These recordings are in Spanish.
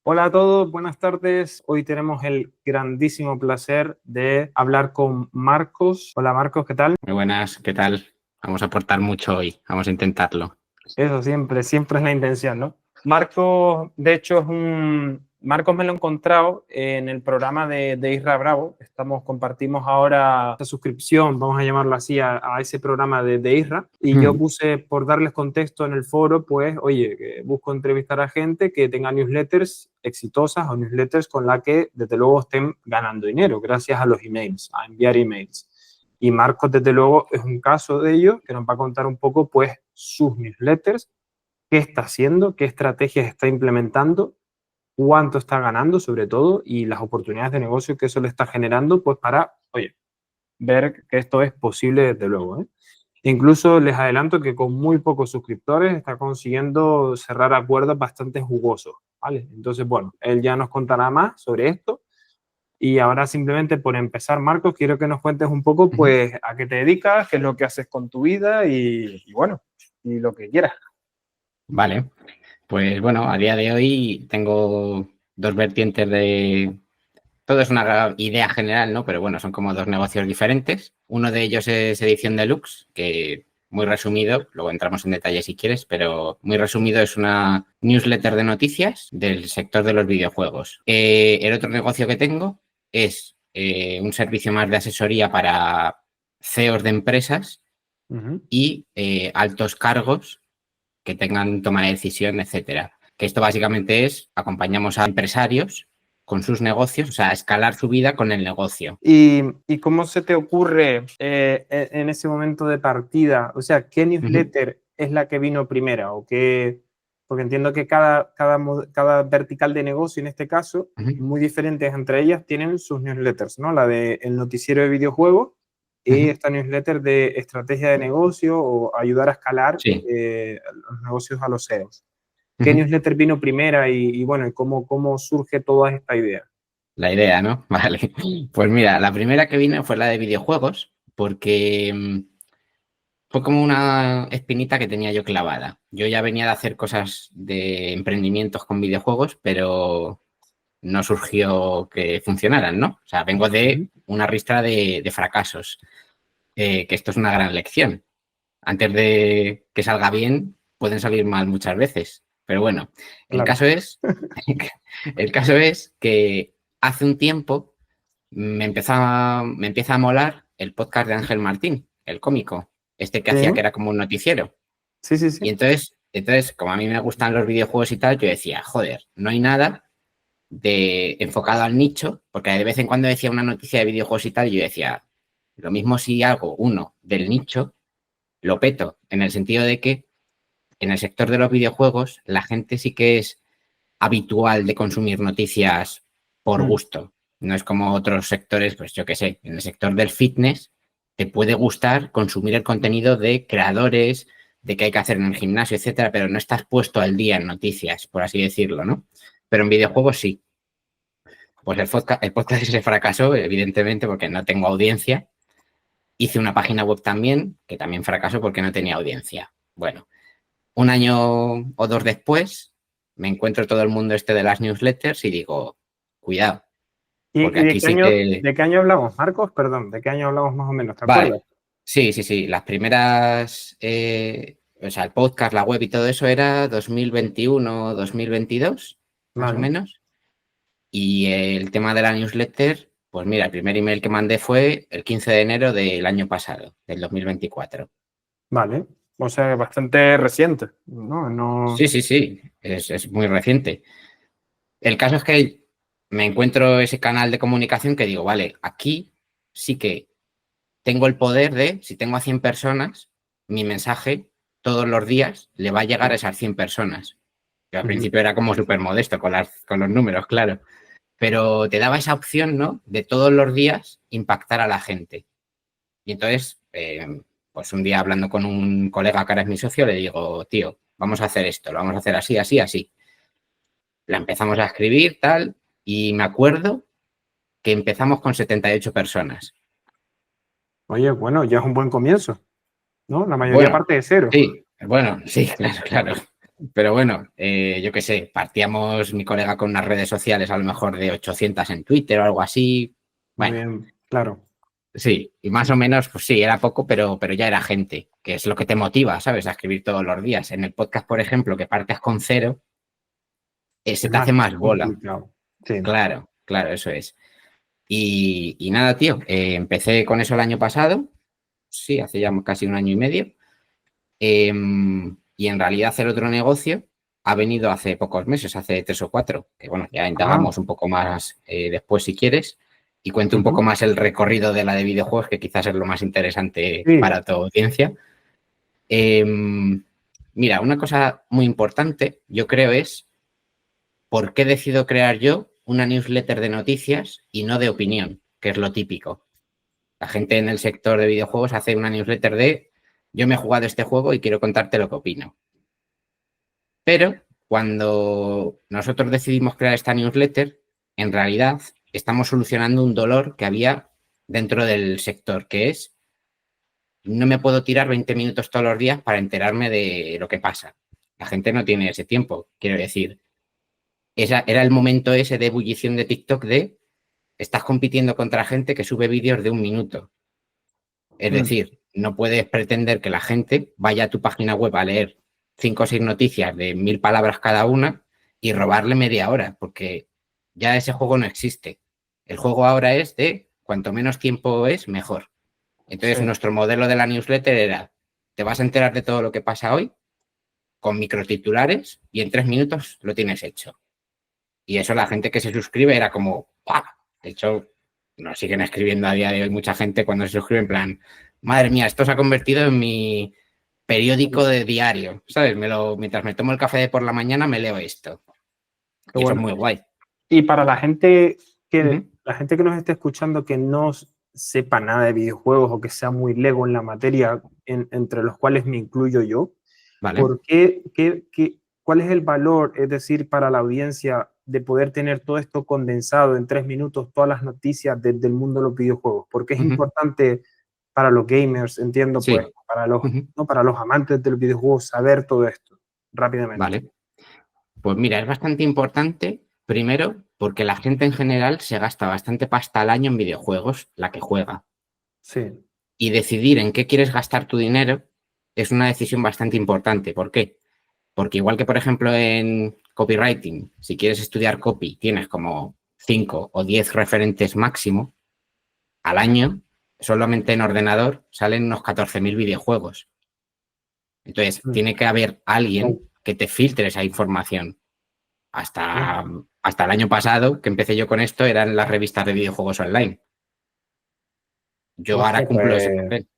Hola a todos, buenas tardes. Hoy tenemos el grandísimo placer de hablar con Marcos. Hola Marcos, ¿qué tal? Muy buenas, ¿qué tal? Vamos a aportar mucho hoy, vamos a intentarlo. Eso siempre es la intención, ¿no? Marcos, de hecho, Marcos me lo he encontrado en el programa de Isra Bravo. Compartimos ahora esta suscripción, vamos a llamarlo así, a ese programa de Isra. Y yo Mm. puse, por darles contexto en el foro, pues, oye, que busco entrevistar a gente que tenga newsletters exitosas o newsletters con la que, desde luego, estén ganando dinero gracias a los emails, a enviar emails. Y Marcos, desde luego, es un caso de ello que nos va a contar un poco, pues, sus newsletters, qué está haciendo, qué estrategias está implementando, cuánto está ganando, sobre todo, y las oportunidades de negocio que eso le está generando, pues, para, oye, ver que esto es posible, desde luego, ¿eh? Incluso les adelanto que con muy pocos suscriptores está consiguiendo cerrar acuerdos bastante jugosos, ¿vale? Entonces, bueno, él ya nos contará más sobre esto. Y ahora simplemente por empezar, Marcos, quiero que nos cuentes un poco, Ujú. pues, a qué te dedicas, qué es lo que haces con tu vida y bueno, y lo que quieras. Vale, pues bueno, a día de hoy tengo dos vertientes de... Todo es una idea general, ¿no? Pero bueno, son como dos negocios diferentes. Uno de ellos es Edición Deluxe, que muy resumido, luego entramos en detalle si quieres, pero muy resumido es una newsletter de noticias del sector de los videojuegos. El otro negocio que tengo es un servicio más de asesoría para CEOs de empresas Ujú. y altos cargos que tengan toma de decisión, etcétera. Que esto básicamente es, acompañamos a empresarios con sus negocios, o sea, a escalar su vida con el negocio. ¿Y cómo se te ocurre en ese momento de partida? O sea, ¿qué Ujú, newsletter es la que vino primera? ¿O qué? Porque entiendo que cada vertical de negocio, en este caso, ujú, muy diferentes entre ellas, tienen sus newsletters, ¿no? La de el noticiero de videojuegos y ujú. esta newsletter de estrategia de negocio o ayudar a escalar Sí. los negocios a los CEOs. ¿Qué Ujú. newsletter vino primera y bueno, y cómo surge toda esta idea? La idea, ¿no? Vale. Pues mira, la primera que vino fue la de videojuegos, porque fue como una espinita que tenía yo clavada. Yo ya venía de hacer cosas de emprendimientos con videojuegos, pero no surgió que funcionaran, ¿no? O sea, vengo Ujú. de una ristra de fracasos, que esto es una gran lección. Antes de que salga bien, pueden salir mal muchas veces. Pero bueno, el Claro. caso es, el caso es que hace un tiempo me empieza a molar el podcast de Ángel Martín, el cómico, este que Sí, hacía que era como un noticiero. sí, sí, Y sí. entonces, como a mí me gustan los videojuegos y tal, yo decía, joder, no hay nada de enfocado al nicho, porque de vez en cuando decía una noticia de videojuegos y tal, y yo decía, lo mismo si hago uno del nicho, lo peto, en el sentido de que en el sector de los videojuegos la gente sí que es habitual de consumir noticias por Mm. gusto. No es como otros sectores, pues yo qué sé, en el sector del fitness te puede gustar consumir el contenido de creadores, de qué hay que hacer en el gimnasio, etcétera, pero no estás puesto al día en noticias, por así decirlo, ¿no? Pero en videojuegos sí. Pues el podcast ese fracasó, evidentemente, porque no tengo audiencia. Hice una página web también, que también fracasó porque no tenía audiencia. Bueno, un año o dos después, me encuentro todo el mundo este de las newsletters y digo, cuidado, porque ¿Y aquí sí que... de qué año hablamos, Marcos? Perdón, ¿de qué año hablamos más o menos? ¿Te Vale, acuerdas? sí, sí, sí, las primeras, o sea, el podcast, la web y todo eso era 2021, 2022, más o Vale, menos. Y el tema de la newsletter, pues mira, el primer email que mandé fue el 15 de enero del año pasado, del 2024. vale. O sea, bastante reciente, ¿no? No. Sí, sí, sí, es muy reciente. El caso es que me encuentro ese canal de comunicación que digo, vale, aquí sí que tengo el poder de, si tengo a 100 personas, mi mensaje todos los días le va a llegar a esas 100 personas. Yo al Ujú. principio era como súper modesto con los números, claro, pero te daba esa opción, ¿no? De todos los días impactar a la gente. Y entonces, pues un día hablando con un colega que ahora es mi socio, le digo, tío, vamos a hacer esto, lo vamos a hacer así, así, así. La empezamos a escribir, tal, y me acuerdo que empezamos con 78 personas. Oye, ya es un buen comienzo, ¿no? La mayoría Bueno, parte de cero. sí, bueno, sí, claro, claro. Pero bueno, yo qué sé, partíamos mi colega con unas redes sociales a lo mejor de 800 en Twitter o algo así. Muy Bueno, bien, claro. sí, y más o menos, pues sí, era poco, pero ya era gente, que es lo que te motiva, ¿sabes? A escribir todos los días. En el podcast, por ejemplo, que partes con cero, se Es te hace más más bola. complicado. Sí. Claro, claro, eso es. Y nada, tío, empecé con eso el año pasado, sí, hace ya casi un año y medio. Y en realidad hacer otro negocio ha venido hace pocos meses, hace 3 o 4, que bueno, ya Ah, indagamos un poco más después si quieres y cuento un poco ujú. más el recorrido de la de videojuegos, que quizás es lo más interesante Sí. para tu audiencia. Mira, una cosa muy importante, yo creo, es por qué decido crear yo una newsletter de noticias y no de opinión, que es lo típico. La gente en el sector de videojuegos hace una newsletter de yo me he jugado este juego y quiero contarte lo que opino. Pero cuando nosotros decidimos crear esta newsletter, en realidad estamos solucionando un dolor que había dentro del sector, que es no me puedo tirar 20 minutos todos los días para enterarme de lo que pasa. La gente no tiene ese tiempo, quiero decir. Era el momento ese de ebullición de TikTok de estás compitiendo contra gente que sube vídeos de 1 minuto. Es Mm, decir, no puedes pretender que la gente vaya a tu página web a leer 5 o 6 noticias de 1000 palabras cada una y robarle media hora, porque ya ese juego no existe. El juego ahora es de cuanto menos tiempo es, mejor. sí. Entonces, nuestro modelo de la newsletter era, te vas a enterar de todo lo que pasa hoy con microtitulares y en 3 minutos lo tienes hecho. Y eso la gente que se suscribe era como, ¡pah! De hecho, nos siguen escribiendo a día de hoy mucha gente cuando se suscribe en plan, madre mía, esto se ha convertido en mi periódico de diario, ¿sabes? Mientras me tomo el café de por la mañana me leo esto. Qué Y eso es bueno. muy guay. Y para Ujú. la gente que nos esté escuchando que no sepa nada de videojuegos o que sea muy lego en la materia, entre los cuales me incluyo yo, Vale. ¿por cuál es el valor, es decir, para la audiencia de poder tener todo esto condensado en 3 minutos, todas las noticias desde el mundo de los videojuegos? Porque es Ujú. importante para los gamers, entiendo, pues, Sí. para los, Ujú. no, para los amantes del videojuego, saber todo esto rápidamente. Vale. Pues mira, es bastante importante, primero, porque la gente en general se gasta bastante pasta al año en videojuegos, la que juega. Sí. Y decidir en qué quieres gastar tu dinero es una decisión bastante importante. ¿Por qué? Porque igual que, por ejemplo, en copywriting, si quieres estudiar copy, tienes como 5 o 10 referentes máximo al año, solamente en ordenador salen unos 14.000 videojuegos. Entonces, Mm. tiene que haber Oh, alguien que te filtre esa información. oh. Hasta el año pasado, que empecé yo con esto, eran las revistas de videojuegos online. Yo ahora Hostia, cumplo ese papel.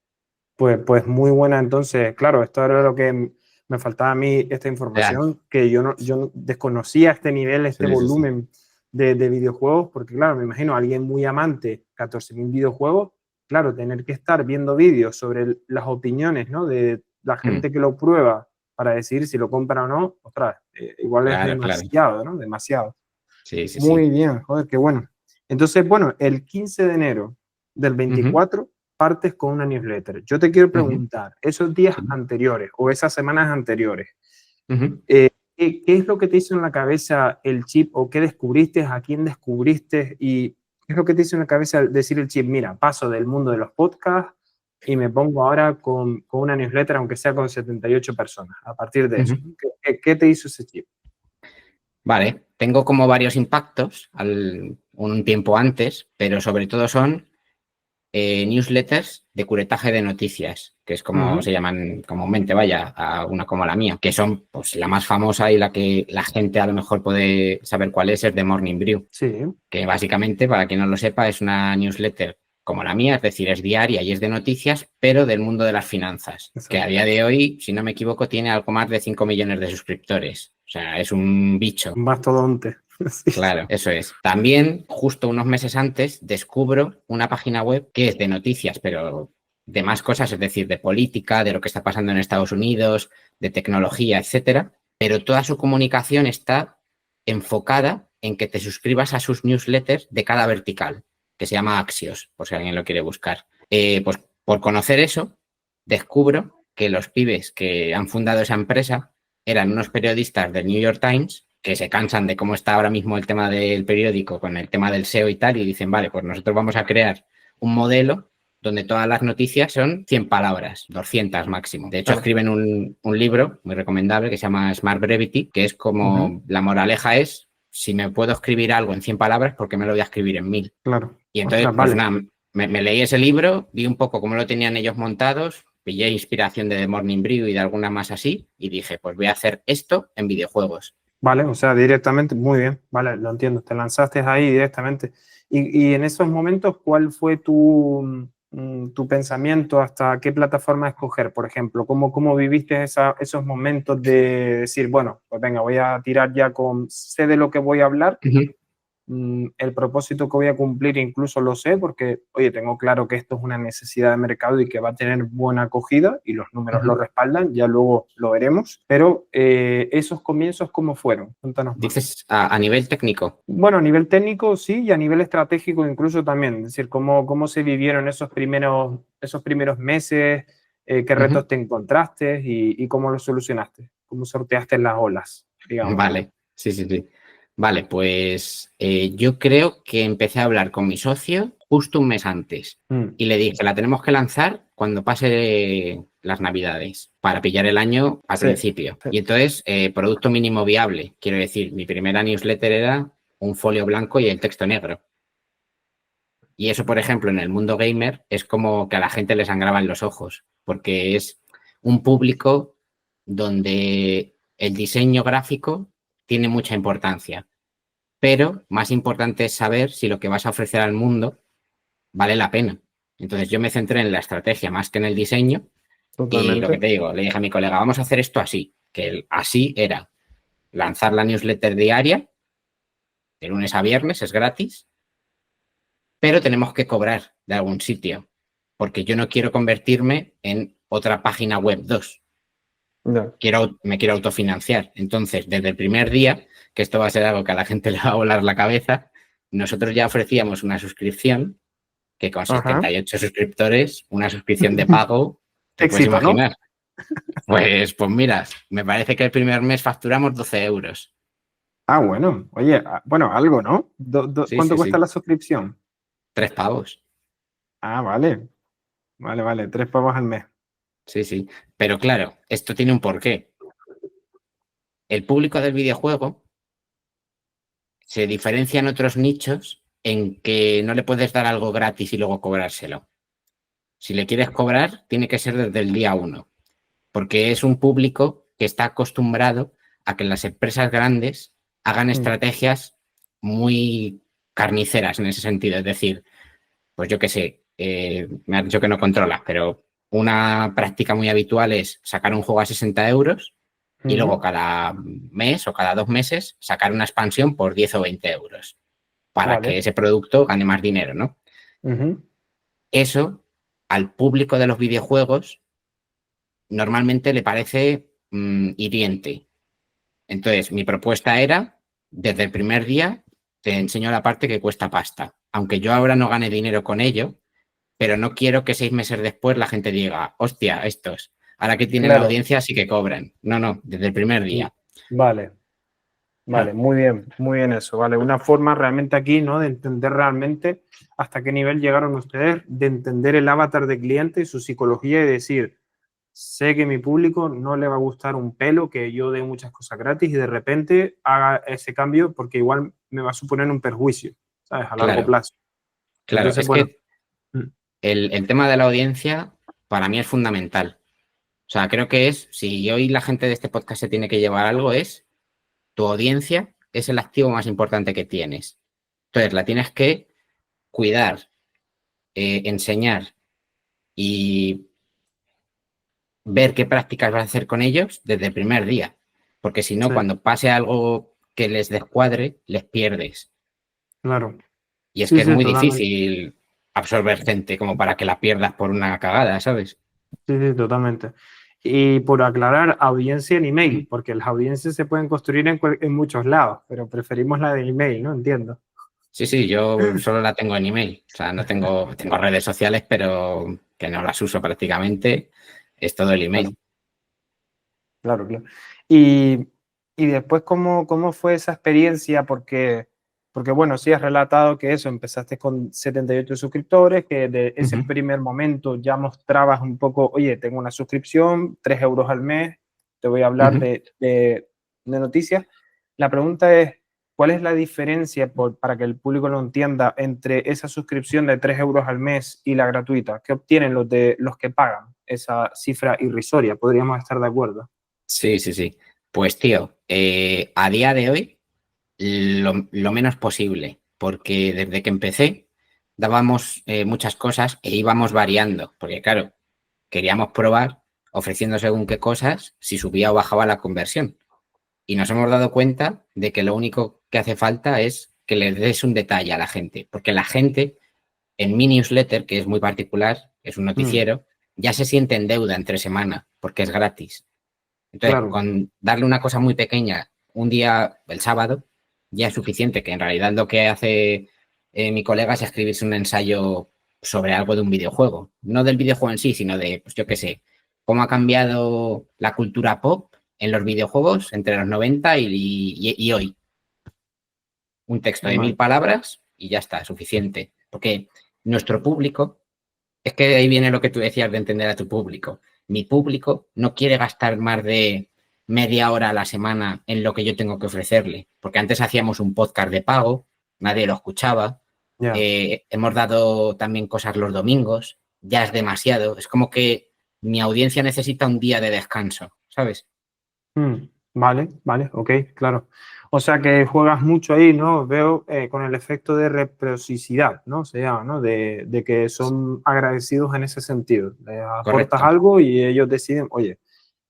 pues muy buena. Entonces, claro, esto era lo que me faltaba a mí, esta Ya. información, que yo no desconocía este nivel, este Sí, sí, sí. volumen de videojuegos, porque claro, me imagino a alguien muy amante, 14.000 videojuegos, claro, tener que estar viendo vídeos sobre las opiniones, ¿no? De la Mm, gente que lo prueba para decir si lo compra o no, ostras, igual es claro, claro. demasiado, ¿no? Demasiado. Sí, sí, sí. Muy bien, joder, qué bueno. Entonces, bueno, el 15 de enero del Ujú, 24 partes con una newsletter. Yo te quiero ujú, preguntar, esos días sí, anteriores o esas semanas anteriores, ujú. ¿qué es lo que te hizo en la cabeza el chip o qué descubriste, a quién descubriste y qué es lo que te hizo en la cabeza al decir el chip, mira, paso del mundo de los podcasts y me pongo ahora con una newsletter, aunque sea con 78 personas, a partir de eso? Ujú. ¿Qué te hizo ese chip? Vale, tengo como varios impactos un tiempo antes, pero sobre todo son newsletters de curetaje de noticias, que es como Ujú. se llaman comúnmente, vaya, a una como la mía, que son pues la más famosa y la que la gente a lo mejor puede saber cuál es The Morning Brew, Sí, que básicamente, para quien no lo sepa, es una newsletter como la mía, es decir, es diaria y es de noticias, pero del mundo de las finanzas, que a exacto. día de hoy, si no me equivoco, tiene algo más de 5 millones de suscriptores. O sea, es un bicho. Un mastodonte. Sí, sí. Claro, eso es. También, justo unos meses antes, descubro una página web que es de noticias, pero de más cosas, es decir, de política, de lo que está pasando en Estados Unidos, de tecnología, etcétera. Pero toda su comunicación está enfocada en que te suscribas a sus newsletters de cada vertical, que se llama Axios, por si alguien lo quiere buscar. Pues por conocer eso, descubro que los pibes que han fundado esa empresa eran unos periodistas del New York Times que se cansan de cómo está ahora mismo el tema del periódico con el tema del SEO y tal, y dicen, vale, pues nosotros vamos a crear un modelo donde todas las noticias son 100 palabras, 200 máximo. De hecho, escriben un libro muy recomendable que se llama Smart Brevity, que es como la moraleja es, si me puedo escribir algo en 100 palabras, ¿por qué me lo voy a escribir en 1000? Claro. Y entonces, Ostras, pues vale. nada, me leí ese libro, vi un poco cómo lo tenían ellos montados, pillé inspiración de The Morning Brew y de alguna más así, y dije, pues voy a hacer esto en videojuegos. Vale, o sea, directamente, muy bien, vale, lo entiendo, te lanzaste ahí directamente. Y en esos momentos, ¿cuál fue tu pensamiento? ¿Hasta qué plataforma escoger, por ejemplo? ¿Cómo viviste esos momentos de decir, bueno, pues venga, voy a tirar ya sé de lo que voy a hablar? El propósito que voy a cumplir incluso lo sé porque, oye, tengo claro que esto es una necesidad de mercado y que va a tener buena acogida y los números lo respaldan, ya luego lo veremos, pero esos comienzos, ¿cómo fueron? Cuéntanos más. Dices a nivel técnico. Bueno, a nivel técnico sí y a nivel estratégico incluso también, es decir, cómo se vivieron esos primeros meses, qué retos te encontraste y cómo los solucionaste, cómo sorteaste las olas, digamos. Vale, sí, sí, sí. Vale, pues yo creo que empecé a hablar con mi socio justo un mes antes y le dije, la tenemos que lanzar cuando pase las Navidades para pillar el año al principio. Sí. Y entonces, producto mínimo viable, quiero decir, mi primera newsletter era un folio blanco y el texto negro. Y eso, por ejemplo, en el mundo gamer es como que a la gente le sangraban los ojos, porque es un público donde el diseño gráfico tiene mucha importancia, pero más importante es saber si lo que vas a ofrecer al mundo vale la pena. Entonces yo me centré en la estrategia más que en el diseño y lo que Totalmente. te digo, le dije a mi colega, vamos a hacer esto así, que el así era lanzar la newsletter diaria, de lunes a viernes, es gratis, pero tenemos que cobrar de algún sitio, porque yo no quiero convertirme en otra página web 2. No. Me quiero autofinanciar. Entonces, desde el primer día, que esto va a ser algo que a la gente le va a volar la cabeza, nosotros ya ofrecíamos una suscripción que con Ajá. 78 suscriptores, una suscripción de pago, te puedes Éxito, ¿no? imaginar. Pues mira, me parece que el primer mes facturamos 12 euros. Ah, bueno, oye, bueno, algo, ¿no? Sí, ¿Cuánto sí, cuesta sí. la suscripción? 3 pavos. Ah, vale, vale, 3 pavos al mes. Sí, sí. Pero claro, esto tiene un porqué. El público del videojuego se diferencia en otros nichos en que no le puedes dar algo gratis y luego cobrárselo. Si le quieres cobrar, tiene que ser desde el día 1, porque es un público que está acostumbrado a que las empresas grandes hagan estrategias muy carniceras en ese sentido. Es decir, pues yo qué sé, me has dicho que no controlas, pero una práctica muy habitual es sacar un juego a 60 euros y luego cada mes o cada 2 meses sacar una expansión por 10 o 20 euros para que Vale. ese producto gane más dinero, ¿no? Eso al público de los videojuegos normalmente le parece hiriente. Entonces, mi propuesta era, desde el primer día, te enseño la parte que cuesta pasta. Aunque yo ahora no gane dinero con ello, pero no quiero que 6 meses después la gente diga, hostia, estos, ahora que tienen la Claro. audiencia sí que cobran. No, desde el primer día. Vale, vale, muy bien eso, vale. Una forma realmente aquí, ¿no? De entender realmente hasta qué nivel llegaron ustedes, de entender el avatar de cliente y su psicología y decir, sé que mi público no le va a gustar un pelo, que yo dé muchas cosas gratis y de repente haga ese cambio porque igual me va a suponer un perjuicio, ¿sabes? A largo Claro, plazo. claro. Entonces, Es bueno, que el tema de la audiencia para mí es fundamental. O sea, creo que es, si hoy la gente de este podcast se tiene que llevar algo, es tu audiencia es el activo más importante que tienes. Entonces, la tienes que cuidar, enseñar y ver qué prácticas vas a hacer con ellos desde el primer día. Porque si no, sí, cuando pase algo que les descuadre, les pierdes. claro. Y es Sí, que es sí, muy totalmente. difícil absorber gente como para que la pierdas por una cagada, ¿sabes? Sí, sí, totalmente. Y por aclarar, audiencia en email, porque las audiencias se pueden construir en muchos lados, pero preferimos la de email, ¿no? Entiendo. Sí, sí, yo solo la tengo en email. O sea, no tengo redes sociales, pero que no las uso prácticamente. Es todo el Claro. email. Claro, claro. Y, y después, ¿cómo fue esa experiencia? Porque, bueno, sí has relatado que eso, empezaste con 78 suscriptores, que de ese Ujú, primer momento ya mostrabas un poco, oye, tengo una suscripción, 3 euros al mes, te voy a hablar ujú. de noticias. La pregunta es, ¿cuál es la diferencia, para que el público lo entienda, entre esa suscripción de 3 euros al mes y la gratuita? ¿Qué obtienen los que pagan esa cifra irrisoria? Podríamos estar de acuerdo. Sí, sí, sí. Pues tío, a día de hoy lo menos posible, porque desde que empecé dábamos muchas cosas e íbamos variando, porque claro, queríamos probar ofreciendo según qué cosas si subía o bajaba la conversión. Y nos hemos dado cuenta de que lo único que hace falta es que le des un detalle a la gente, porque la gente en mi newsletter, que es muy particular, es un Mm, noticiero, ya se siente en deuda entre semana, porque es gratis. Entonces, claro, con darle una cosa muy pequeña un día, el sábado, ya es suficiente, que en realidad lo que hace mi colega es escribirse un ensayo sobre algo de un videojuego. No del videojuego en sí, sino de, pues yo qué sé, cómo ha cambiado la cultura pop en los videojuegos entre los 90 y hoy. Un texto de 1000 vale. palabras y ya está, suficiente. Porque nuestro público, es que de ahí viene lo que tú decías de entender a tu público. Mi público no quiere gastar más de media hora a la semana en lo que yo tengo que ofrecerle, porque antes hacíamos un podcast de pago, nadie lo escuchaba, Ya. hemos dado también cosas los domingos, ya es demasiado, es como que mi audiencia necesita un día de descanso, ¿sabes? Vale, vale, ok, claro. O sea que juegas mucho ahí, ¿no? Veo con el efecto de reciprocidad, ¿no? Se llama, ¿no? De que son agradecidos en ese sentido. Les aportas Correcto, algo y ellos deciden, oye,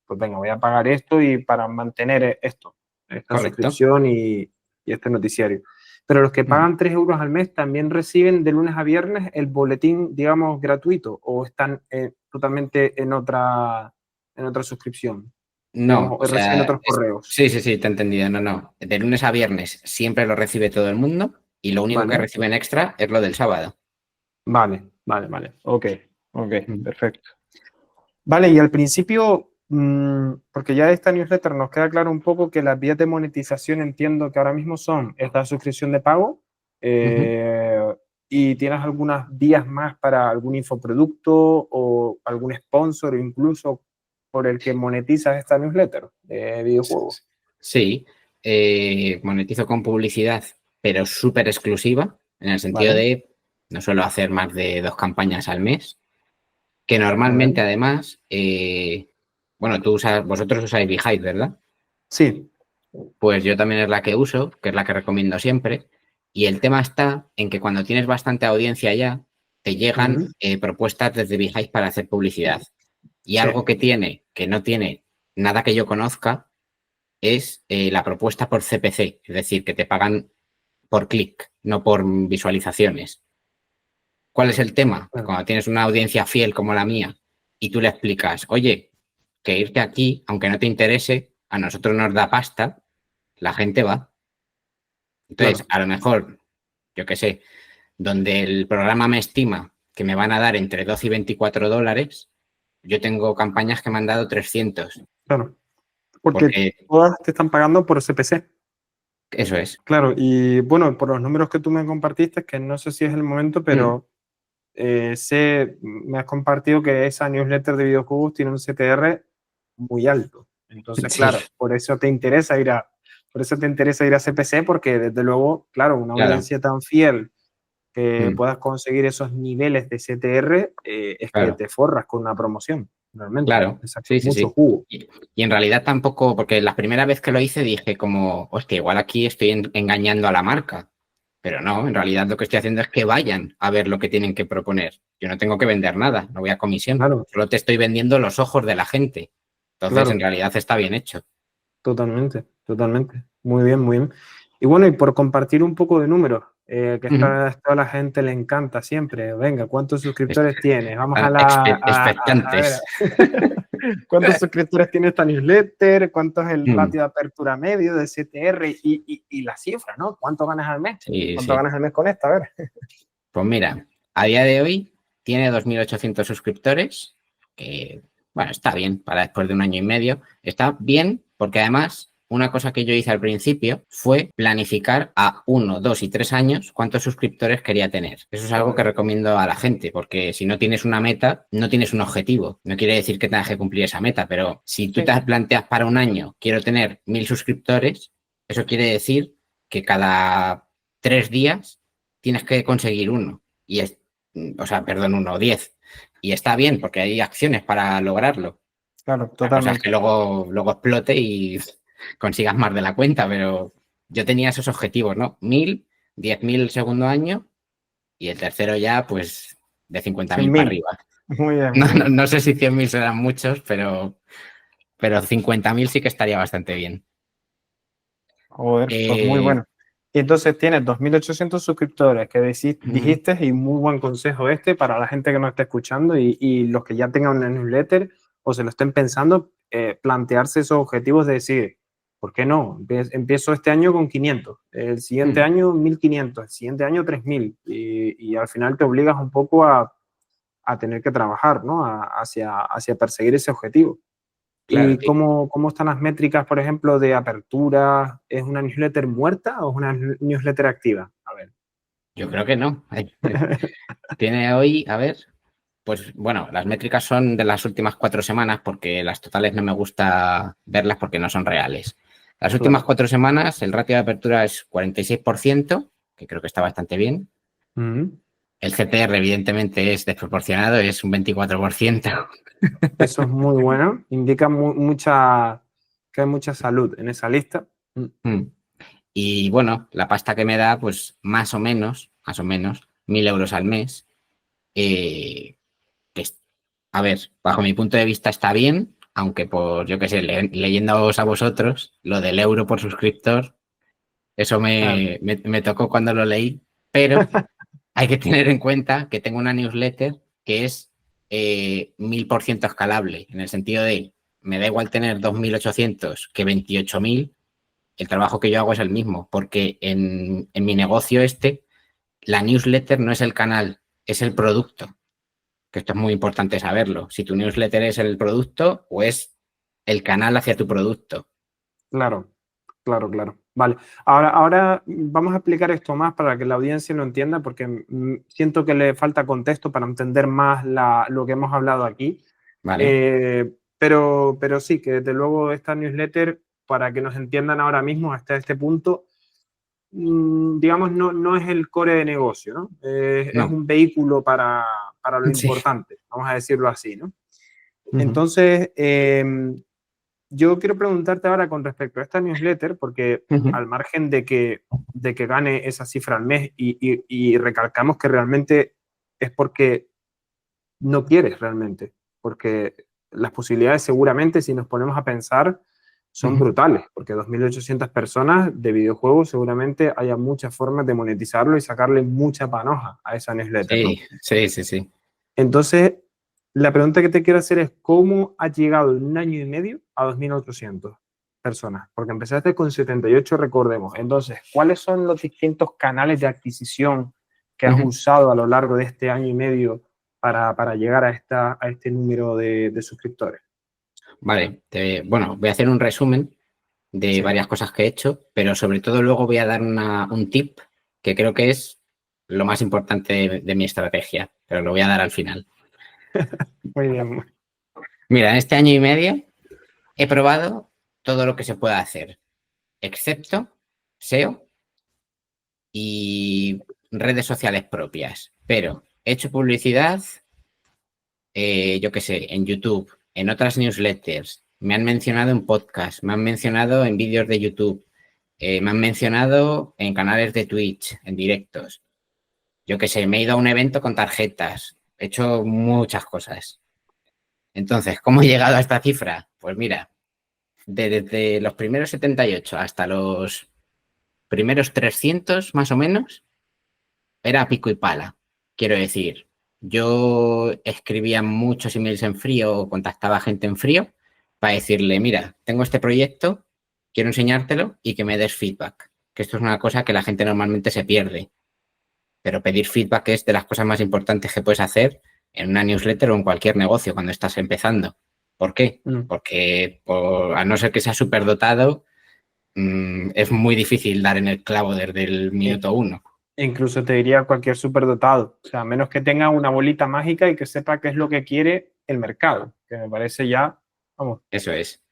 pues venga, voy a pagar esto y para mantener esto, esta correcto. suscripción y este noticiario. Pero los que Mm. pagan 3 euros al mes también reciben de lunes a viernes el boletín, digamos, gratuito o están totalmente en otra suscripción. No, Digamos, o reciben sea, otros correos. sí, sí, sí, te he entendido. No, no. De lunes a viernes siempre lo recibe todo el mundo y lo único que Vale, reciben extra es lo del sábado. vale, vale, vale. Ok, ok, Mm. perfecto. Vale, y al principio, porque ya de esta newsletter nos queda claro un poco que las vías de monetización entiendo que ahora mismo son esta suscripción de pago Ujú. eh, y tienes algunas vías más para algún infoproducto o algún sponsor o incluso por el que monetizas esta newsletter de videojuegos. Sí, monetizo con publicidad, pero súper exclusiva, en el sentido Vale, de no suelo hacer más de 2 campañas al mes, que muy normalmente bien. además, bueno, vosotros usáis Beehive, ¿verdad? Sí, Pues yo también es la que uso, que es la que recomiendo siempre. Y el tema está en que cuando tienes bastante audiencia ya, te llegan ujú, propuestas desde Beehive para hacer publicidad. Y sí, algo que tiene, que no tiene nada que yo conozca, es la propuesta por CPC, es decir, que te pagan por clic, no por visualizaciones. ¿Cuál es el tema? Que claro, cuando tienes una audiencia fiel como la mía y tú le explicas, oye, que irte aquí, aunque no te interese, a nosotros nos da pasta, la gente va. Entonces, claro. a lo mejor, yo qué sé, donde el programa me estima que me van a dar entre 12 y 24 dólares, yo tengo campañas que me han dado 300, Claro, porque porque todas te están pagando por CPC. eso es. Claro, y bueno, por los números que tú me compartiste, que no sé si es el momento, Mm, pero me has compartido que esa newsletter de videojuegos tiene un CTR muy alto. Entonces, sí, claro, por eso te interesa ir a CPC, porque desde luego, claro, una claro, audiencia tan fiel que mm, puedas conseguir esos niveles de CTR, es que claro. te forras con una promoción, realmente. Claro, Le sacas sí, sí, mucho sí. jugo. Y en realidad tampoco, porque la primera vez que lo hice dije como, hostia, igual aquí estoy engañando a la marca. Pero no, en realidad lo que estoy haciendo es que vayan a ver lo que tienen que proponer. Yo no tengo que vender nada, no voy a comisión. Claro, Solo te estoy vendiendo los ojos de la gente. Entonces, en claro. realidad está bien hecho. Totalmente, totalmente. Muy bien, muy bien. Y bueno, y por compartir un poco de números, que Ujú. esto a la gente le encanta siempre. Venga, ¿cuántos Es- suscriptores tienes? Vamos a Están a ver. expectantes. ¿Cuántos suscriptores tiene esta newsletter? ¿Cuánto es el Mm, ratio de apertura medio de CTR? Y la cifra, ¿no? ¿Cuánto ganas al mes? sí, ¿Cuánto sí. ganas al mes con esta? A ver. Pues mira, a día de hoy tiene 2.800 suscriptores, que Bueno, está bien para después de un año y medio. Está bien porque además una cosa que yo hice al principio fue planificar a 1, 2 y 3 años cuántos suscriptores quería tener. Eso es algo que recomiendo a la gente porque si no tienes una meta, no tienes un objetivo. No quiere decir que tengas que cumplir esa meta, pero si tú te planteas para un año, quiero tener 1000 suscriptores, eso quiere decir que cada 3 días tienes que conseguir uno. Uno o 10. Y está bien, porque hay acciones para lograrlo. Claro, La cosa es totalmente. que luego explote y consigas más de la cuenta, pero yo tenía esos objetivos, ¿no? 1000, 10.000 el segundo año y el tercero ya, pues, de 50.000 para 100.000. arriba. Muy bien, No, muy no, bien. no sé si 100.000 serán muchos, pero 50.000 sí que estaría bastante bien. Joder, pues muy bueno. Y entonces tienes 2.800 suscriptores que dijiste, y muy buen consejo este para la gente que nos esté escuchando y los que ya tengan una newsletter o se lo estén pensando, plantearse esos objetivos de decir, ¿por qué no? Empiezo este año con 500, el siguiente año 1.500, el siguiente año 3.000 y al final te obligas un poco a tener que trabajar, ¿no? Hacia perseguir ese objetivo. Claro, ¿Y cómo están las métricas, por ejemplo, de apertura? ¿Es una newsletter muerta o es una newsletter activa? A ver. yo creo que no. Tiene hoy, a ver, pues bueno, las métricas son de las últimas 4 semanas porque las totales no me gusta verlas porque no son reales. Las últimas Claro. 4 semanas el ratio de apertura es 46%, que creo que está bastante bien. El CTR evidentemente es desproporcionado, es un 24%. Eso es muy bueno. Indica que hay mucha salud en esa lista. Y bueno, la pasta que me da, pues más o menos, 1.000 euros al mes. Eh, que a ver, bajo mi punto de vista está bien, aunque por, yo qué sé, leyéndoos a vosotros, lo del euro por suscriptor, eso Claro. me tocó cuando lo leí, pero hay que tener en cuenta que tengo una newsletter que es 1000% escalable, en el sentido de, me da igual tener 2.800 que 28.000, el trabajo que yo hago es el mismo, porque en mi negocio la newsletter no es el canal, es el producto, que esto es muy importante saberlo. Si tu newsletter es el producto o es el canal hacia tu producto. Claro, claro, claro. Vale. Ahora vamos a explicar esto más para que la audiencia lo entienda, porque siento que le falta contexto para entender más lo que hemos hablado aquí. ¿Vale? Pero sí, que desde luego esta newsletter, para que nos entiendan ahora mismo hasta este punto, digamos, no es el core de negocio, ¿no? Es No. un vehículo para lo Sí. importante, vamos a decirlo así, ¿no? Entonces, yo quiero preguntarte ahora con respecto a esta newsletter, porque al margen de que gane esa cifra al mes y recalcamos que realmente es porque no quieres realmente, porque las posibilidades seguramente, si nos ponemos a pensar, son brutales, porque 2.800 personas de videojuegos seguramente haya muchas formas de monetizarlo y sacarle mucha panoja a esa newsletter, ¿no? Sí, sí, sí, sí. Entonces, la pregunta que te quiero hacer es, ¿cómo has llegado en un año y medio a 2.800 personas? Porque empezaste con 78, recordemos. Entonces, ¿cuáles son los distintos canales de adquisición que has usado a lo largo de este año y medio para llegar a este número de suscriptores? Vale, bueno, voy a hacer un resumen de Sí, varias cosas que he hecho, pero sobre todo luego voy a dar un tip que creo que es lo más importante de mi estrategia, pero lo voy a dar al final. muy bien. Mira, en este año y medio he probado todo lo que se puede hacer, excepto SEO y redes sociales propias, pero he hecho publicidad, yo qué sé, en YouTube, en otras newsletters, me han mencionado en podcast, me han mencionado en vídeos de YouTube, me han mencionado en canales de Twitch, en directos. Yo qué sé, me he ido a un evento con tarjetas, he hecho muchas cosas. Entonces, ¿cómo he llegado a esta cifra? Pues mira, desde los primeros 78 hasta los primeros 300 más o menos, era pico y pala. Quiero decir, yo escribía muchos emails en frío o contactaba a gente en frío para decirle, mira, tengo este proyecto, quiero enseñártelo y que me des feedback. Que esto es una cosa que la gente normalmente se pierde. Pero pedir feedback es de las cosas más importantes que puedes hacer en una newsletter o en cualquier negocio cuando estás empezando. ¿Por qué? Mm. Porque a no ser que sea superdotado, es muy difícil dar en el clavo desde el E- minuto uno. Incluso te diría cualquier superdotado. O sea, a menos que tenga una bolita mágica y que sepa qué es lo que quiere el mercado, que me parece ya, vamos. Eso es,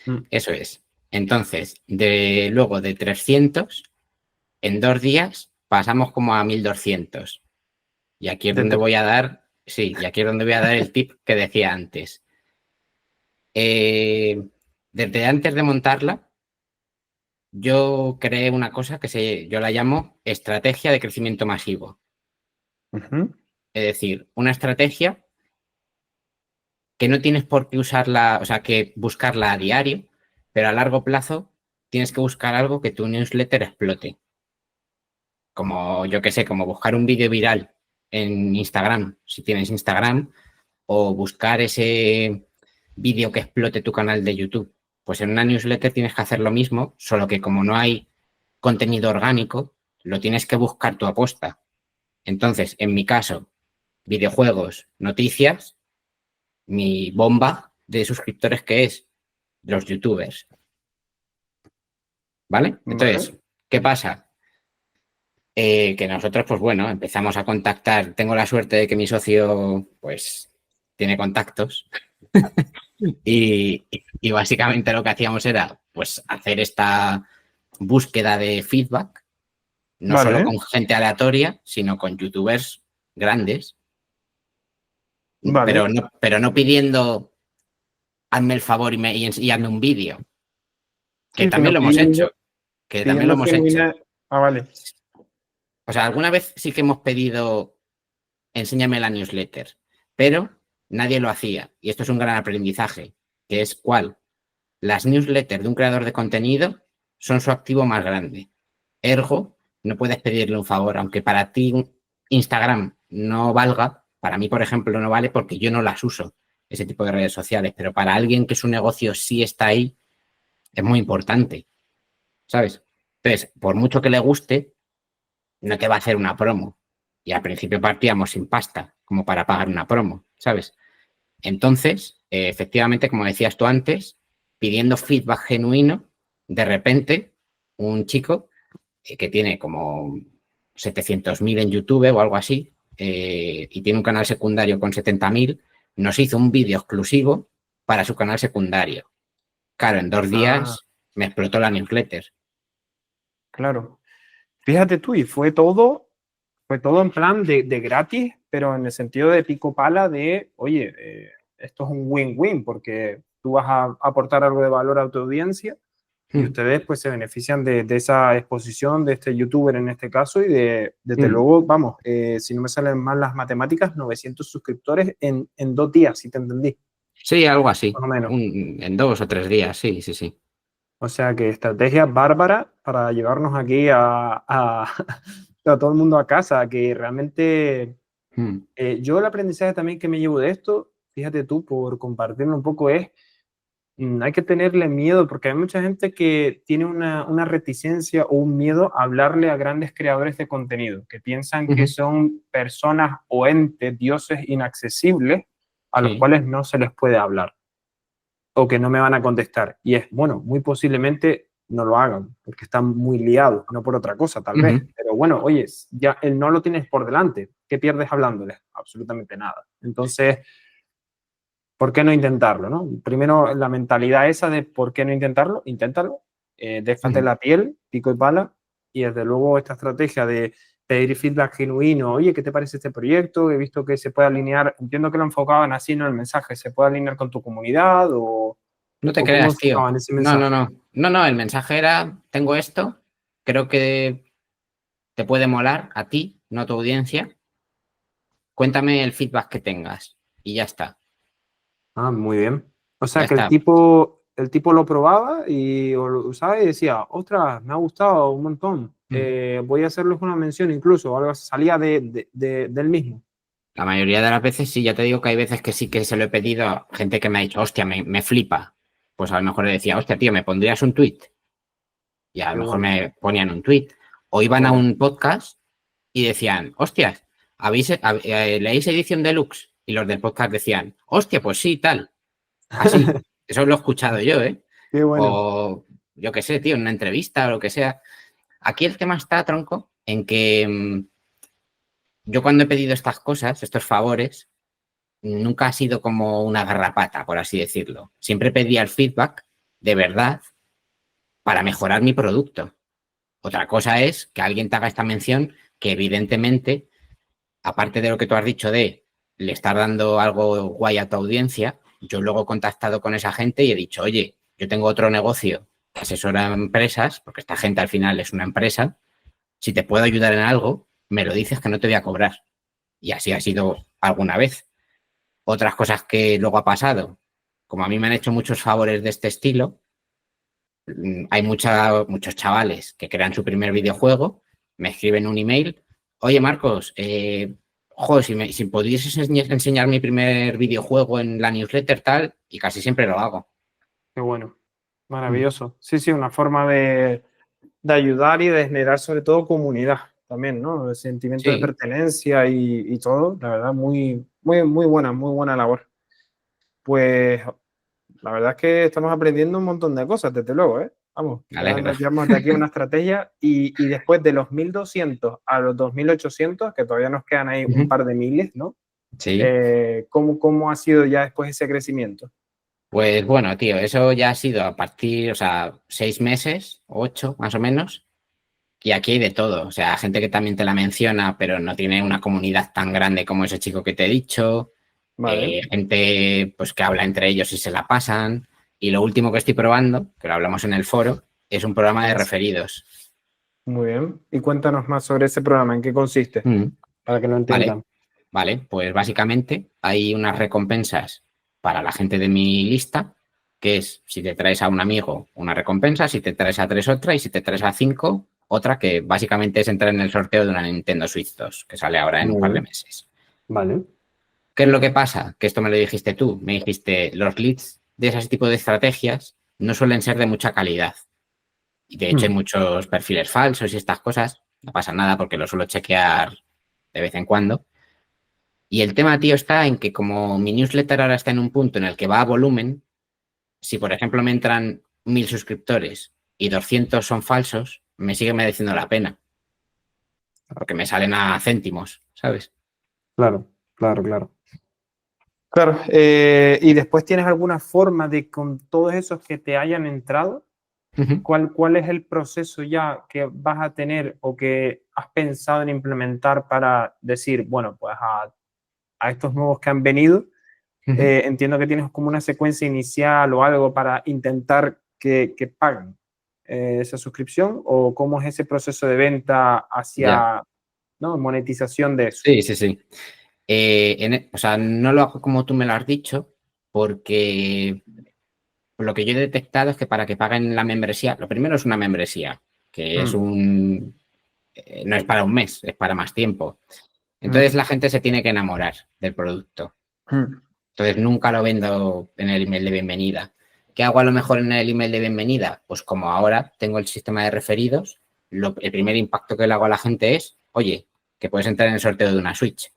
Mm. eso es. Entonces, luego de 300, en 2 días pasamos como a 1200. Y aquí es De donde tre- voy a dar, sí, y aquí es donde voy a dar el tip que decía antes. Desde antes de montarla, yo creé una cosa yo la llamo estrategia de crecimiento masivo. Ujú. Es decir, una estrategia que no tienes por qué usarla, o sea, que buscarla a diario, pero a largo plazo tienes que buscar algo que tu newsletter explote. Como, yo qué sé, como buscar un vídeo viral en Instagram, si tienes Instagram, o buscar ese vídeo que explote tu canal de YouTube. Pues en una newsletter tienes que hacer lo mismo, solo que como no hay contenido orgánico, lo tienes que buscar tu aposta. Entonces, en mi caso, videojuegos, noticias, mi bomba de suscriptores que es los youtubers, ¿vale? Vale. Entonces, ¿qué pasa? Que nosotros, pues bueno, empezamos a contactar. Tengo la suerte de que mi socio, pues, tiene contactos y básicamente lo que hacíamos era, pues, hacer esta búsqueda de feedback, no solo Vale. con gente aleatoria, sino con youtubers grandes, Vale. pero no pidiendo hazme el favor y hazme un vídeo, que Sí, también sino lo hemos hecho, que también lo pidiendo hemos hecho. genuina. Ah, vale. O sea, alguna vez sí que hemos pedido enséñame la newsletter, pero nadie lo hacía. Y esto es un gran aprendizaje, que es cuál. Las newsletters de un creador de contenido son su activo más grande. Ergo, no puedes pedirle un favor, aunque para ti Instagram no valga, para mí, por ejemplo, no vale porque yo no las uso, ese tipo de redes sociales, pero para alguien que su negocio sí está ahí, es muy importante, ¿sabes? Entonces, por mucho que le guste, no te va a hacer una promo. Y al principio partíamos sin pasta, como para pagar una promo, ¿sabes? Entonces, efectivamente, como decías tú antes, pidiendo feedback genuino, de repente, un chico que tiene como 700.000 en YouTube o algo así, y tiene un canal secundario con 70.000, nos hizo un vídeo exclusivo para su canal secundario. Claro, en 2 días Ah, me explotó la newsletter. claro. Fíjate tú, y fue todo en plan de gratis, pero en el sentido de pico pala de, oye, esto es un win-win porque tú vas a aportar algo de valor a tu audiencia y Mm, ustedes pues se benefician de esa exposición de este youtuber en este caso y desde mm. luego, vamos, si no me salen mal las matemáticas, 900 suscriptores en 2 días, si te entendí, Sí, algo así. más o menos. En 2 o 3 días, sí, sí, sí. O sea que estrategia bárbara para llevarnos aquí a todo el mundo a casa, que realmente Mm, yo el aprendizaje también que me llevo de esto, fíjate tú, por compartirlo un poco, es hay que tenerle miedo, porque hay mucha gente que tiene una reticencia o un miedo a hablarle a grandes creadores de contenido, que piensan que ujú, son personas o entes, dioses inaccesibles a los sí. cuales no se les puede hablar o que no me van a contestar. Y es, bueno, muy posiblemente no lo hagan, porque están muy liados, no por otra cosa, tal vez. Ujú, Pero bueno, oye, ya el no lo tienes por delante. ¿Qué pierdes hablándoles? Absolutamente nada. Entonces, ¿por qué no intentarlo? ¿No? Primero, la mentalidad esa de ¿por qué no intentarlo? Inténtalo, déjate ujú. la piel, pico y pala, y desde luego esta estrategia de pedir feedback genuino, oye, ¿qué te parece este proyecto? He visto que se puede alinear, entiendo que lo enfocaban así, ¿no? El mensaje, ¿se puede alinear con tu comunidad No te o cómo creas, tío. enfocaban ese No, no, mensaje? no. No, no, el mensaje era, tengo esto, creo que te puede molar a ti, no a tu audiencia. Cuéntame el feedback que tengas. Y ya está, Ah, muy bien. O ya sea que está. el tipo lo probaba y o lo usaba y decía, ostras, me ha gustado un montón. Mm. Voy a hacerles una mención incluso, o algo así, salía del mismo. La mayoría de las veces sí, ya te digo que hay veces que sí que se lo he pedido a gente que me ha dicho, hostia, me flipa. Pues a lo mejor le decía, hostia, tío, ¿me pondrías un tweet? Y a lo Qué mejor bueno, me ponían un tweet. O iban a joder. un podcast y decían, hostias, ¿leéis edición deluxe? Y los del podcast decían, hostia, pues sí, tal. Así, eso lo he escuchado yo, ¿eh? Qué bueno. O yo qué sé, tío, en una entrevista o lo que sea. Aquí el tema está, tronco, en que yo cuando he pedido estas cosas, estos favores, nunca ha sido como una garrapata, por así decirlo. Siempre pedía el feedback de verdad para mejorar mi producto. Otra cosa es que alguien te haga esta mención que evidentemente, aparte de lo que tú has dicho de le estar dando algo guay a tu audiencia, yo luego he contactado con esa gente y he dicho, oye, yo tengo otro negocio que asesora a empresas, porque esta gente al final es una empresa, si te puedo ayudar en algo, me lo dices que no te voy a cobrar. Y así ha sido alguna vez. Otras cosas que luego ha pasado, como a mí me han hecho muchos favores de este estilo, hay muchos chavales que crean su primer videojuego, me escriben un email, oye Marcos, si pudieses enseñar mi primer videojuego en la newsletter tal, y casi siempre lo hago. Qué bueno. Mm. Maravilloso. Sí, sí, una forma de ayudar y de generar sobre todo comunidad también, ¿no? El sentimiento de Sí, pertenencia y todo, la verdad, muy buena labor. Pues la verdad es que estamos aprendiendo un montón de cosas, desde luego, ¿eh? Vamos, me ya alegro. nos llevamos de aquí una estrategia y después de los 1.200 a los 2.800, que todavía nos quedan ahí un par de miles, ¿no? Sí, ¿Cómo ha sido ya después ese crecimiento? pues bueno, tío, eso ya ha sido a partir, o sea, 6 meses, 8 más o menos, y aquí hay de todo, o sea, gente que también te la menciona, pero no tiene una comunidad tan grande como ese chico que te he dicho, Vale, gente pues que habla entre ellos y se la pasan. Y lo último que estoy probando, que lo hablamos en el foro, es un programa de referidos. muy bien. Y cuéntanos más sobre ese programa, ¿en qué consiste? Mm, Para que lo Vale, entiendan. vale, pues básicamente hay unas recompensas para la gente de mi lista, que es si te traes a un amigo una recompensa, si te traes a 3 otra y si te traes a 5 otra, que básicamente es entrar en el sorteo de una Nintendo Switch 2, que sale ahora en un Muy par de bien. meses. Vale. ¿Qué es lo que pasa? Que esto me lo dijiste tú. Me dijiste, los leads de ese tipo de estrategias no suelen ser de mucha calidad. Y de hecho hay Mm. muchos perfiles falsos y estas cosas. No pasa nada porque lo suelo chequear de vez en cuando. Y el tema, tío, está en que como mi newsletter ahora está en un punto en el que va a volumen, si por ejemplo me entran 1.000 suscriptores y 200 son falsos, me sigue mereciendo la pena. Porque me salen a céntimos, ¿sabes? Claro, claro, claro. Claro, y después tienes alguna forma de con todos esos que te hayan entrado, Ujú. ¿cuál es el proceso ya que vas a tener o que has pensado en implementar para decir, bueno, pues a estos nuevos que han venido, Ujú. entiendo que tienes como una secuencia inicial o algo para intentar que paguen esa suscripción o cómo es ese proceso de venta Ya. hacia, ¿no? Monetización de eso? Sí, sí, sí. O sea, no lo hago como tú me lo has dicho, porque lo que yo he detectado es que para que paguen la membresía, lo primero es una membresía, que es Mm, no es para un mes, es para más tiempo. mm, Entonces la gente se tiene que enamorar del producto. mm. Entonces nunca lo vendo en el email de bienvenida. ¿Qué hago a lo mejor en el email de bienvenida? Pues como ahora tengo el sistema de referidos, el primer impacto que le hago a la gente es, oye, que puedes entrar en el sorteo de una Switch.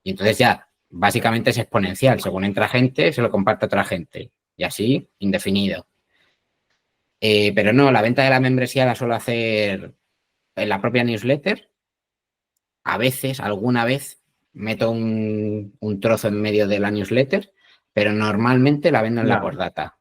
Y entonces ya, básicamente es exponencial. Según entra gente, se lo comparte a otra gente. Y así, indefinido. Pero no, la venta de la membresía la suelo hacer en la propia newsletter. A veces, alguna vez, meto un trozo en medio de la newsletter, pero normalmente la vendo en la Ya. postdata.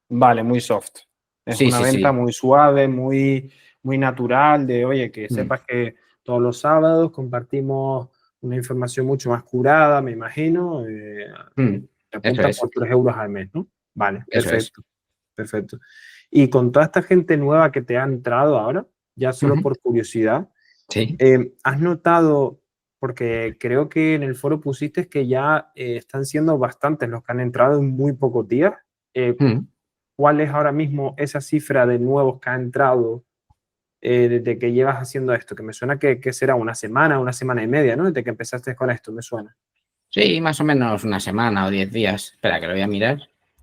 Vale, muy soft. Es Sí, una sí, venta sí. muy suave, muy natural, de oye, que Mm, sepas que todos los sábados compartimos una información mucho más curada, me imagino. mm. Te Eso apuntas es, por 3 euros al mes, ¿no? Vale, eso es. perfecto, perfecto. Y con toda esta gente nueva que te ha entrado ahora, ya solo Ujú. por curiosidad, Sí. ¿has notado, porque creo que en el foro pusiste que ya están siendo bastantes los que han entrado en muy pocos días? eh, Mm. ¿Cuál es ahora mismo esa cifra de nuevos que ha entrado desde que llevas haciendo esto? Que me suena que será una semana y media, ¿no? Desde que empezaste con esto, me suena. Sí, más o menos una semana o 10 días. Espera, que lo voy a mirar.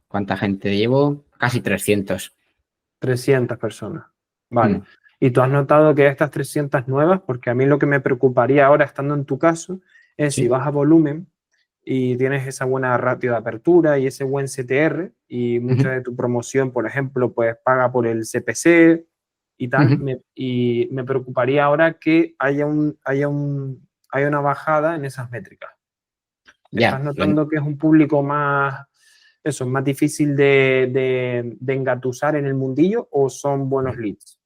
¿Cuánta gente llevo? Casi 300. 300 personas. Vale. Mm, ¿Y tú has notado que estas 300 nuevas, porque a mí lo que me preocuparía ahora, estando en tu caso, es si Sí. vas a volumen, y tienes esa buena ratio de apertura y ese buen CTR y mucha Ujú, de tu promoción, por ejemplo, pues paga por el CPC y tal, ujú. y me preocuparía ahora que haya una bajada en esas métricas. ¿Estás Ya, notando que es un público más, eso, más difícil de engatusar en el mundillo o son buenos leads?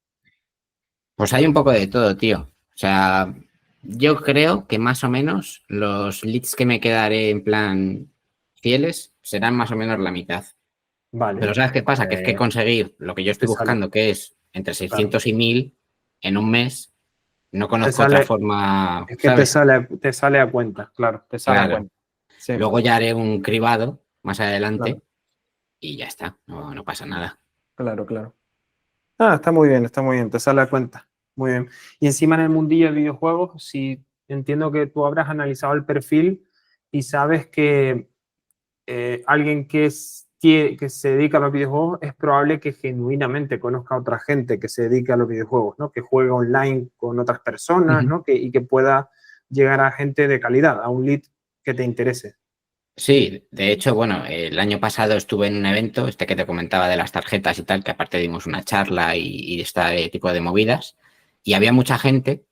pues hay un poco de todo, tío. O sea, yo creo que más o menos los leads que me quedaré en plan fieles serán más o menos la mitad. Vale, Pero ¿sabes qué pasa? Que es que pues conseguir lo que yo te estoy sale, buscando, que es entre claro. 600 y 1000 en un mes, no Te conozco otra sale, forma, es que ¿sabes? te sale a cuenta, claro, te sale a Claro. cuenta. Sí, Luego ya haré un cribado más claro, adelante y ya está, no pasa nada. claro, claro. Ah, está muy bien, te sale a cuenta. Muy bien. Y encima en el mundillo de videojuegos, si entiendo que tú habrás analizado el perfil y sabes que alguien que se dedica a los videojuegos es probable que genuinamente conozca a otra gente que se dedica a los videojuegos, ¿no? Que juega online con otras personas, Ujú. ¿no? Y que pueda llegar a gente de calidad, a un lead que te interese. Sí, de hecho, bueno, el año pasado estuve en un evento, este que te comentaba de las tarjetas y tal, que aparte dimos una charla y este tipo de movidas, y había mucha gente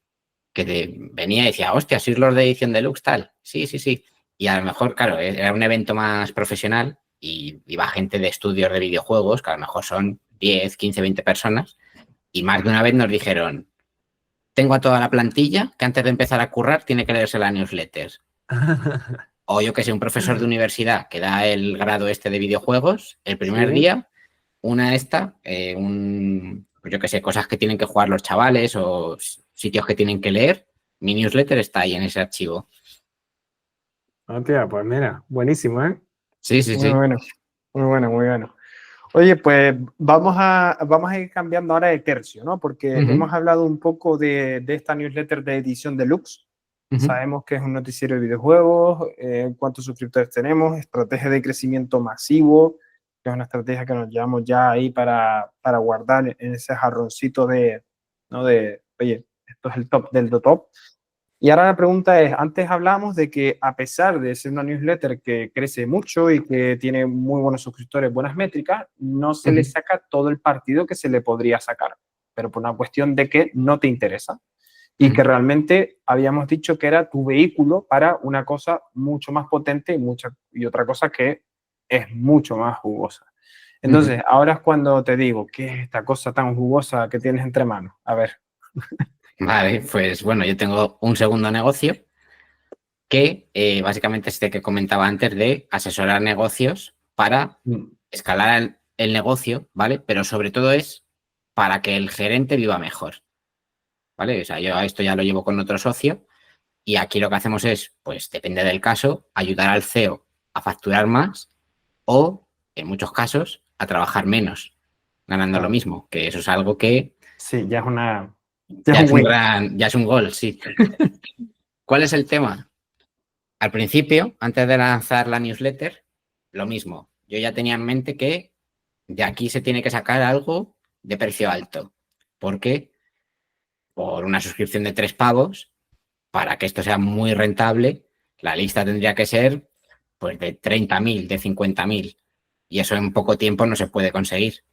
que venía y decía, hostia, ¿sois los de edición deluxe tal? Sí, sí, sí. Y a lo mejor, claro, era un evento más profesional y iba gente de estudios de videojuegos, que a lo mejor son 10, 15, 20 personas, y más de una vez nos dijeron, tengo a toda la plantilla que antes de empezar a currar tiene que leerse la newsletter. O yo que sé, un profesor de universidad que da el grado este de videojuegos, el primer Sí. día, una esta, pues yo que sé, cosas que tienen que jugar los chavales o sitios que tienen que leer, mi newsletter está ahí en ese archivo. Hostia, pues mira, buenísimo, ¿eh? Sí, sí, Muy sí. bueno, muy bueno, muy bueno. Oye, pues vamos a ir cambiando ahora de tercio, ¿no? Porque Ujú, hemos hablado un poco de esta newsletter de edición deluxe. ujú, Sabemos que es un noticiero de videojuegos, cuántos suscriptores tenemos, estrategia de crecimiento masivo, que es una estrategia que nos llevamos ya ahí para guardar en ese jarroncito de, ¿no? De, oye, esto es el top del top. Y ahora la pregunta es, antes hablábamos de que a pesar de ser una newsletter que crece mucho y que tiene muy buenos suscriptores, buenas métricas, no se le ujú, saca todo el partido que se le podría sacar, pero por una cuestión de que no te interesa y que ujú, realmente habíamos dicho que era tu vehículo para una cosa mucho más potente y otra cosa que es mucho más jugosa. ujú. Entonces, ahora es cuando te digo, ¿qué es esta cosa tan jugosa que tienes entre manos? A ver. Vale, pues bueno, yo tengo un segundo negocio que básicamente es este que comentaba antes de asesorar negocios para escalar el negocio, ¿vale? Pero sobre todo es para que el gerente viva mejor, ¿vale? O sea, yo a esto ya lo llevo con otro socio y aquí lo que hacemos es, pues depende del caso, ayudar al CEO a facturar más o, en muchos casos, a trabajar menos, ganando lo Claro. mismo, que eso es algo que Sí, ya es un win. ya es un gol, sí. ¿Cuál es el tema? Al principio, antes de lanzar la newsletter, lo mismo. Yo ya tenía en mente que de aquí se tiene que sacar algo de precio alto. ¿Por qué? Por una suscripción de 3 pavos, para que esto sea muy rentable, la lista tendría que ser pues de 30.000, de 50.000. Y eso en poco tiempo no se puede conseguir.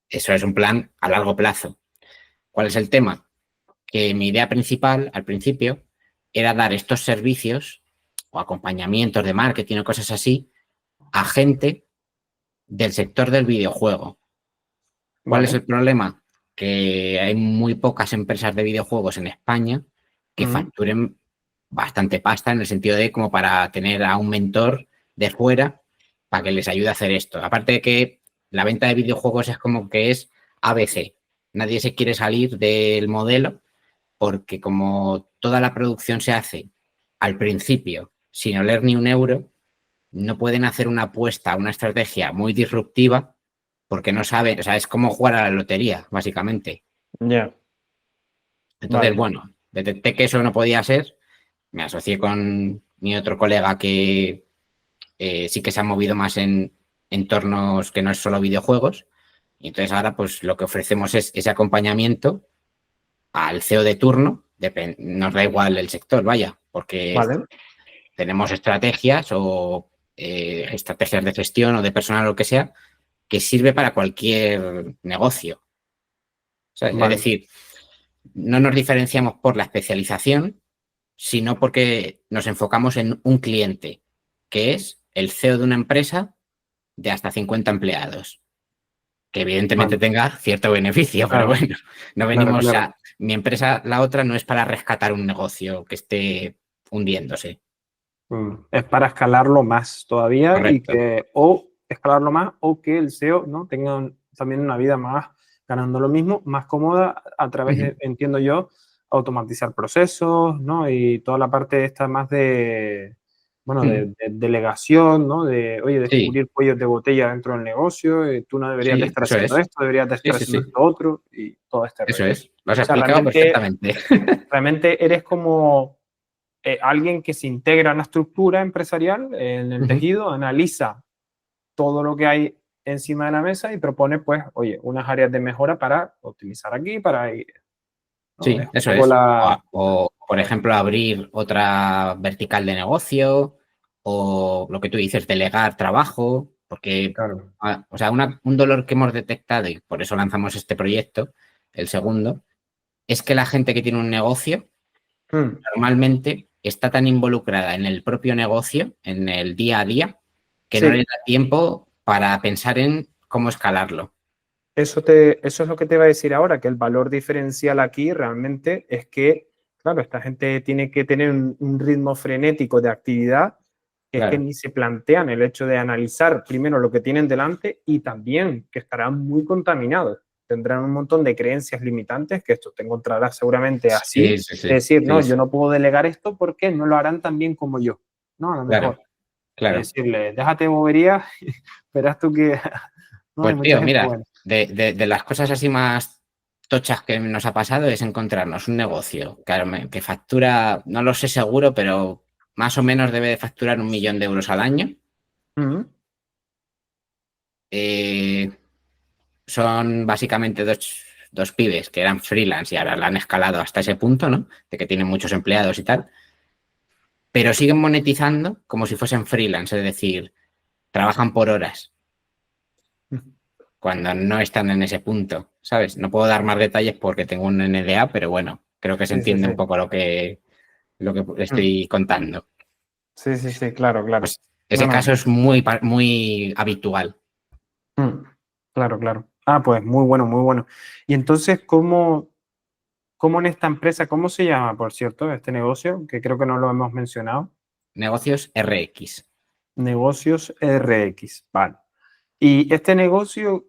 Eso es un plan a largo plazo. ¿Cuál es el tema? Que mi idea principal al principio era dar estos servicios o acompañamientos de marketing o cosas así a gente del sector del videojuego. ¿Cuál es Vale. el problema? Que hay muy pocas empresas de videojuegos en España que Mm, facturen bastante pasta en el sentido de como para tener a un mentor de fuera para que les ayude a hacer esto. Aparte de que la venta de videojuegos es como que es ABC. Nadie se quiere salir del modelo porque como toda la producción se hace al principio sin oler ni un euro, no pueden hacer una apuesta, una estrategia muy disruptiva porque no saben, o sea, es como jugar a la lotería, básicamente. ya, Entonces, vale. bueno, detecté que eso no podía ser, me asocié con mi otro colega que sí que se ha movido más en entornos que no es solo videojuegos, y entonces ahora pues lo que ofrecemos es ese acompañamiento al CEO de turno, nos da igual el sector, vaya, porque Vale. tenemos estrategias o estrategias de gestión o de personal o lo que sea, que sirve para cualquier negocio. O sea, Vale. es decir, no nos diferenciamos por la especialización, sino porque nos enfocamos en un cliente, que es el CEO de una empresa de hasta 50 empleados, que evidentemente Vale. tenga cierto beneficio, pero Claro, bueno, no claro, venimos claro. a... Mi empresa, la otra, no es para rescatar un negocio que esté hundiéndose. Es para escalarlo más todavía y Correcto. que, o escalarlo más, o que el SEO, ¿no? tenga también una vida más, ganando lo mismo, más cómoda a través de, entiendo yo, automatizar procesos, ¿no? Y toda la parte esta más de, bueno, de delegación, ¿no? De, oye, Sí, descubrir cuellos de botella dentro del negocio, tú no deberías de sí, estar eso haciendo es. esto, deberías de Sí, estar sí, haciendo sí. esto otro y todo este Eso rollo. es. Lo has O sea, explicado perfectamente. realmente eres como alguien que se integra en la estructura empresarial, en el tejido, analiza todo lo que hay encima de la mesa y propone, pues, oye, unas áreas de mejora para optimizar aquí, para ir, ¿no? Es Sí, un eso poco es. la... Por ejemplo, abrir otra vertical de negocio o lo que tú dices, delegar trabajo, porque, Claro. o sea, un dolor que hemos detectado y por eso lanzamos este proyecto, el segundo, es que la gente que tiene un negocio Hmm. normalmente está tan involucrada en el propio negocio, en el día a día, que no le Sí, da tiempo para pensar en cómo escalarlo. eso es lo que te iba a decir ahora, que el valor diferencial aquí realmente es que, claro, esta gente tiene que tener un ritmo frenético de actividad, que es que Claro. ni se plantean el hecho de analizar primero lo que tienen delante y también que estarán muy contaminados. Tendrán un montón de creencias limitantes, que esto te encontrarás seguramente Sí, así, sí, de sí. decir, no, Sí, yo sí. no puedo delegar esto porque no lo harán tan bien como yo. No, a lo Claro, mejor. claro. Decirle, déjate bobería, verás tú que no hay Pues mucha tío, gente mira, buena. de las cosas así más tochas que nos ha pasado es encontrarnos un negocio que factura, no lo sé seguro, pero más o menos debe de facturar 1 millón de euros al año. Mm. Eh, Son básicamente dos pibes que eran freelance y ahora la han escalado hasta ese punto, ¿no? De que tienen muchos empleados y tal, pero siguen monetizando como si fuesen freelance, es decir, trabajan por horas cuando no están en ese punto, ¿sabes? No puedo dar más detalles porque tengo un NDA, pero bueno, creo que se Sí, sí, entiende sí. un poco lo que Mm. estoy contando. Sí, sí, sí, claro, claro. Pues No, ese caso no. es muy habitual. Mm. Claro, claro. Ah, pues muy bueno, muy bueno. Y entonces, ¿cómo en esta empresa, cómo se llama, por cierto, este negocio? Que creo que no lo hemos mencionado. Negocios RX. Negocios RX. Vale. Y este negocio,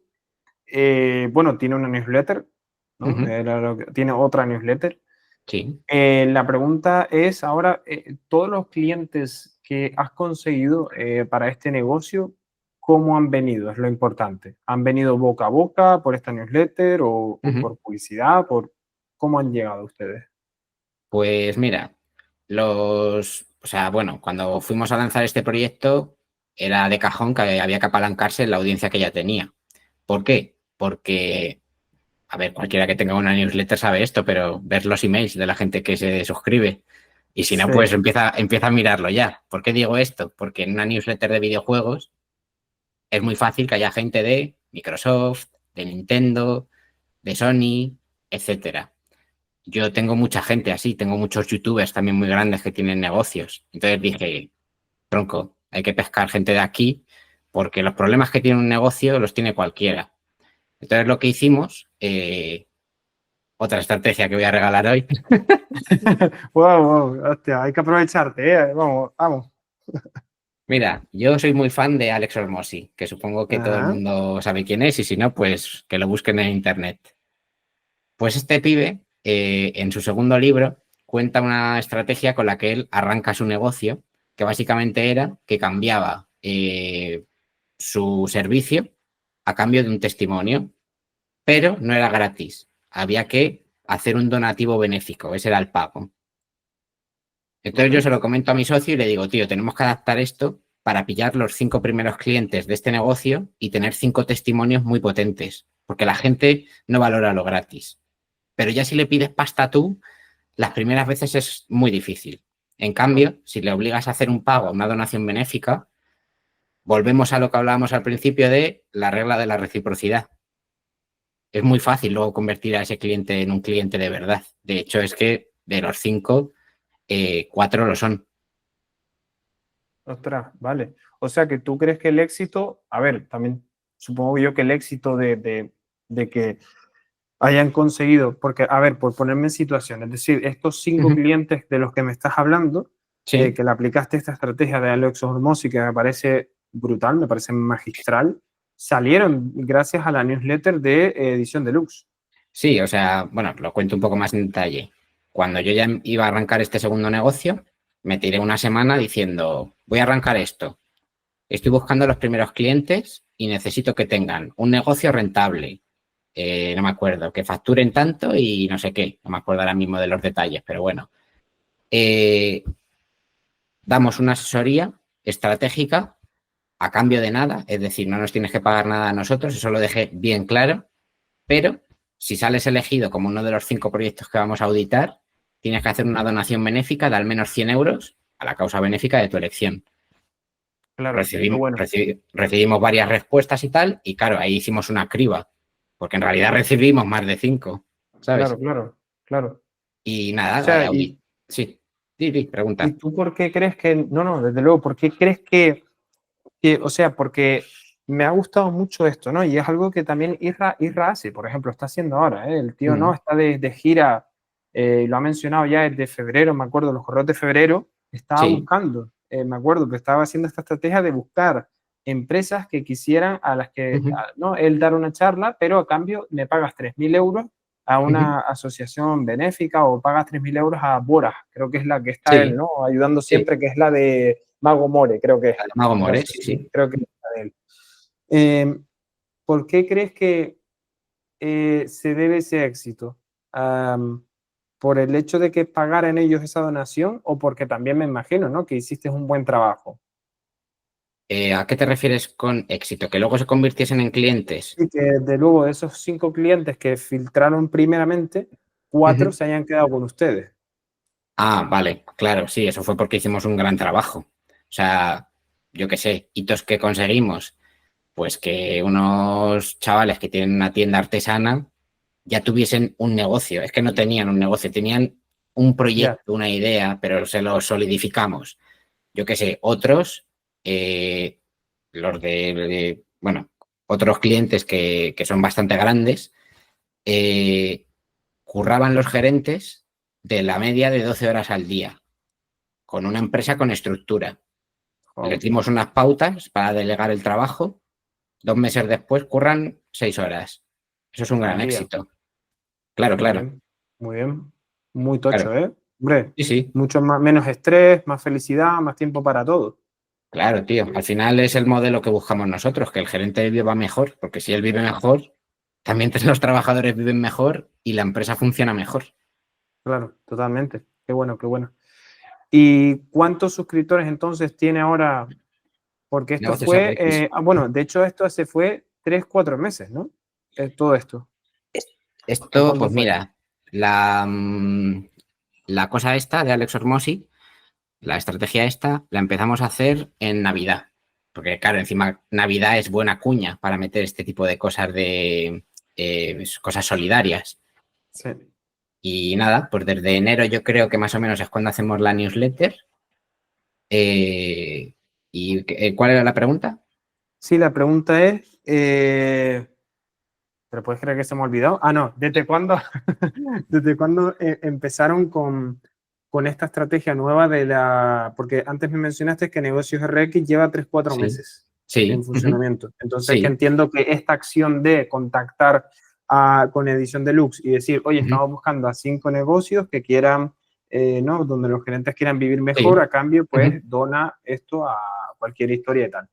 bueno, tiene una newsletter, ¿no? Ujú, Tiene otra newsletter. sí. La pregunta es ahora, todos los clientes que has conseguido para este negocio, ¿cómo han venido? Es lo importante. ¿Han venido boca a boca por esta newsletter o Ujú. por publicidad? ¿Cómo han llegado ustedes? Pues mira, o sea, bueno, cuando fuimos a lanzar este proyecto era de cajón que había que apalancarse en la audiencia que ya tenía. ¿Por qué? Porque, a ver, cualquiera que tenga una newsletter sabe esto, pero ver los emails de la gente que se suscribe y si no, Sí, pues empieza a mirarlo ya. ¿Por qué digo esto? Porque en una newsletter de videojuegos es muy fácil que haya gente de Microsoft, de Nintendo, de Sony, etcétera. Yo tengo mucha gente así, tengo muchos youtubers también muy grandes que tienen negocios. Entonces dije, tronco, hay que pescar gente de aquí porque los problemas que tiene un negocio los tiene cualquiera. Entonces lo que hicimos, otra estrategia que voy a regalar hoy. wow, wow, hostia, hay que aprovecharte, vamos, vamos. Mira, yo soy muy fan de Alex Hormozzi, que supongo que todo el Ajá. mundo sabe quién es y si no, pues que lo busquen en internet. Pues este pibe, en su segundo libro, cuenta una estrategia con la que él arranca su negocio, que básicamente era que cambiaba su servicio a cambio de un testimonio, pero no era gratis. Había que hacer un donativo benéfico, ese era el pago. Entonces yo Vale. se lo comento a mi socio y le digo, tío, tenemos que adaptar esto para pillar los 5 primeros clientes de este negocio y tener 5 testimonios muy potentes, porque la gente no valora lo gratis. Pero ya si le pides pasta tú, las primeras veces es muy difícil. En cambio, si le obligas a hacer un pago, una donación benéfica, volvemos a lo que hablábamos al principio de la regla de la reciprocidad. Es muy fácil luego convertir a ese cliente en un cliente de verdad. De hecho, es que de los 5, 4 lo son. Ostras, vale. O sea que tú crees que el éxito, a ver, también supongo yo que el éxito de que hayan conseguido, porque, a ver, por ponerme en situación, es decir, estos 5 clientes de los que me estás hablando, Sí, que le aplicaste esta estrategia de Alex Hormozzi, que me parece brutal, me parece magistral, salieron gracias a la newsletter de Edición Deluxe. sí, o sea, bueno, lo cuento un poco más en detalle. Cuando yo ya iba a arrancar este segundo negocio, me tiré una semana diciendo, voy a arrancar esto. Estoy buscando los primeros clientes y necesito que tengan un negocio rentable. No me acuerdo, que facturen tanto y no sé qué. No me acuerdo ahora mismo de los detalles, pero bueno. Damos una asesoría estratégica a cambio de nada, es decir, no nos tienes que pagar nada a nosotros, eso lo dejé bien claro, pero si sales elegido como uno de los 5 proyectos que vamos a auditar, tienes que hacer una donación benéfica de al menos 100 euros a la causa benéfica de tu elección. Claro, qué bueno. Recibimos varias respuestas y tal, y claro, ahí hicimos una criba, porque en realidad recibimos más de 5, ¿sabes? Claro, claro, claro. Y O nada, sea, sí, sí, ¿y pregunta. tú por qué crees que, no, no, desde luego, por qué crees o sea, porque me ha gustado mucho esto, ¿no? Y es algo que también Isra hace, por ejemplo, está haciendo ahora, ¿eh? El tío, ¿no? Está de gira, lo ha mencionado ya desde febrero, me acuerdo, los correos de febrero, estaba Sí, buscando, me acuerdo que estaba haciendo esta estrategia de buscar empresas que quisieran a las que, ¿no? Él dar una charla, pero a cambio me pagas 3.000 euros a una asociación benéfica o pagas 3.000 euros a Bora, creo que es la que está él, sí, ¿no? Ayudando sí. siempre, que es la de Mago More, creo que es. Mago No More, sé sí, si, sí. creo que es la de él. Eh, ¿Por qué crees que se debe ese éxito? ¿Por el hecho de que pagaran ellos esa donación o porque también me imagino, ¿no? Que hiciste un buen trabajo? ¿A qué te refieres con éxito? ¿Que luego se convirtiesen en clientes? Y que de luego de esos 5 clientes que filtraron primeramente, 4 Ujú. se hayan quedado con ustedes. Ah, vale, claro, sí, eso fue porque hicimos un gran trabajo. O sea, yo qué sé, hitos que conseguimos, pues que unos chavales que tienen una tienda artesana ya tuviesen un negocio. Es que no tenían un negocio, tenían un Ya, proyecto, una idea, pero se lo solidificamos. Yo qué sé, otros, los bueno, otros clientes que son bastante grandes, eh, curraban los gerentes de la media de 12 horas al día, con una empresa con estructura. Les jo, dimos unas pautas para delegar el trabajo. 2 meses después curran 6 horas. Eso es un gran María, éxito. Claro, muy claro, bien, muy bien. Muy claro. tocho, ¿eh? Hombre, Sí, sí, mucho más, menos estrés, más felicidad, más tiempo para todo. claro, tío. Al final es el modelo que buscamos nosotros, que el gerente viva mejor, porque si él vive mejor, también los trabajadores viven mejor y la empresa funciona mejor. Claro, totalmente. Qué bueno, qué bueno. ¿Y cuántos suscriptores entonces tiene ahora? Porque esto Negocios fue, RX. bueno, de hecho esto se fue 3, 4 meses, ¿no? Todo esto. ¿O Esto, cuánto pues fue? mira, la cosa esta de Alex Hormozzi, la estrategia esta, la empezamos a hacer en Navidad. Porque, claro, encima Navidad es buena cuña para meter este tipo de cosas cosas solidarias. Sí. Y nada, pues desde enero yo creo que más o menos es cuando hacemos la newsletter. ¿Cuál era la pregunta? Sí, la pregunta es, ¿pero puedes creer que se me ha olvidado? Ah, no, ¿desde cuándo, desde cuándo empezaron con esta estrategia nueva de la, porque antes me mencionaste que Negocios RX lleva 3, 4 Sí, meses en sí, ujú, funcionamiento. Entonces, que sí, entiendo que esta acción de contactar con Edición Deluxe y decir, oye, ujú, estamos buscando a 5 negocios que quieran, ¿no? Donde los gerentes quieran vivir mejor, sí, a cambio, pues ujú, dona esto a cualquier historia y tal.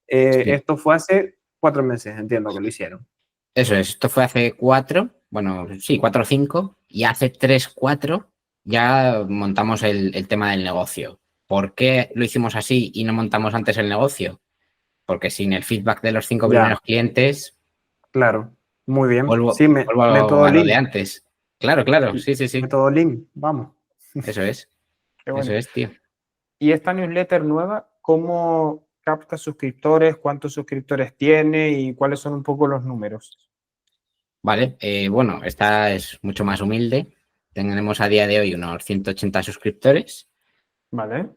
sí. Esto fue hace 4 meses, entiendo que lo hicieron. Eso es, esto fue hace 4, bueno, sí, 4 o 5, y hace 3, 4 ya montamos el tema del negocio. ¿Por qué lo hicimos así y no montamos antes el negocio? Porque sin el feedback de los 5 Ya, primeros clientes, claro, muy bien. Sí, vuelvo método a lo de Lean, antes. Claro, claro, sí, sí, sí, método Lean, vamos. eso es. Qué Eso bueno. es, tío. Y esta newsletter nueva, ¿cómo capta suscriptores? ¿Cuántos suscriptores tiene? ¿Y cuáles son un poco los números? Vale, bueno, esta es mucho más humilde. Tenemos a día de hoy unos 180 suscriptores. ¿Vale?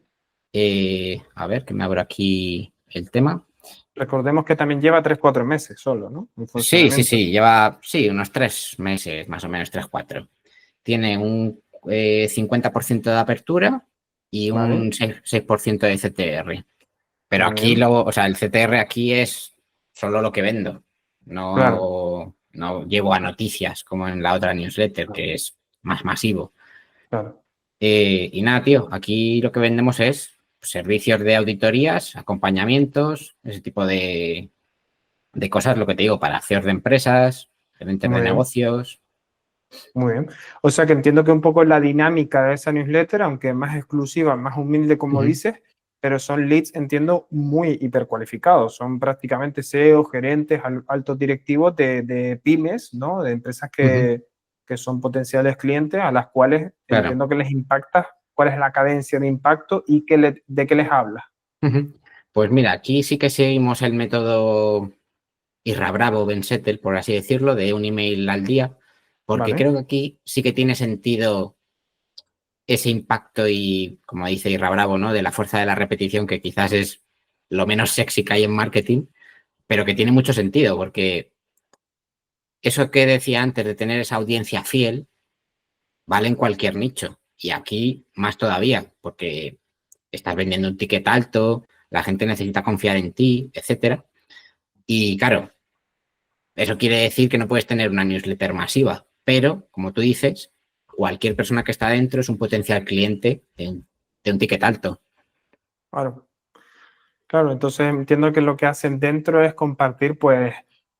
A ver, que me abro aquí el tema. Recordemos que también lleva 3 4 meses solo, ¿no? En Sí, sí, funcionamiento. sí, lleva, sí, unos 3 meses, más o menos, 3, 4. Tiene un 50% de apertura y ¿Vale? un 6% de CTR. Pero Muy aquí bien. o sea, el CTR aquí es solo lo que vendo. Claro, No llevo a noticias como en la otra newsletter, claro, que es más masivo. claro. Y nada, tío, aquí lo que vendemos es servicios de auditorías, acompañamientos, ese tipo de cosas, lo que te digo, para CEOs de empresas, gerentes de Muy bien. negocios. Muy bien. O sea que entiendo que un poco la dinámica de esa newsletter, aunque más exclusiva, más humilde, como Ujú, dices, pero son leads, entiendo, muy hipercualificados. Son prácticamente CEO, gerentes, altos directivos de pymes, ¿no? De empresas ujú, que son potenciales clientes a las cuales claro. entiendo que les impacta, cuál es la cadencia de impacto y de qué les habla. Ujú. Pues mira, aquí sí que seguimos el método Irra Bravo, Ben Settle, por así decirlo, de un email al día, porque ¿Vale? creo que aquí sí que tiene sentido ese impacto y, como dice Irra Bravo, ¿no? De la fuerza de la repetición, que quizás es lo menos sexy que hay en marketing, pero que tiene mucho sentido, porque eso que decía antes de tener esa audiencia fiel, vale en cualquier nicho. Y aquí más todavía, porque estás vendiendo un ticket alto, la gente necesita confiar en ti, etcétera. Y claro, eso quiere decir que no puedes tener una newsletter masiva, pero como tú dices, cualquier persona que está dentro es un potencial cliente de un ticket alto. Claro. Claro, entonces entiendo que lo que hacen dentro es compartir, pues,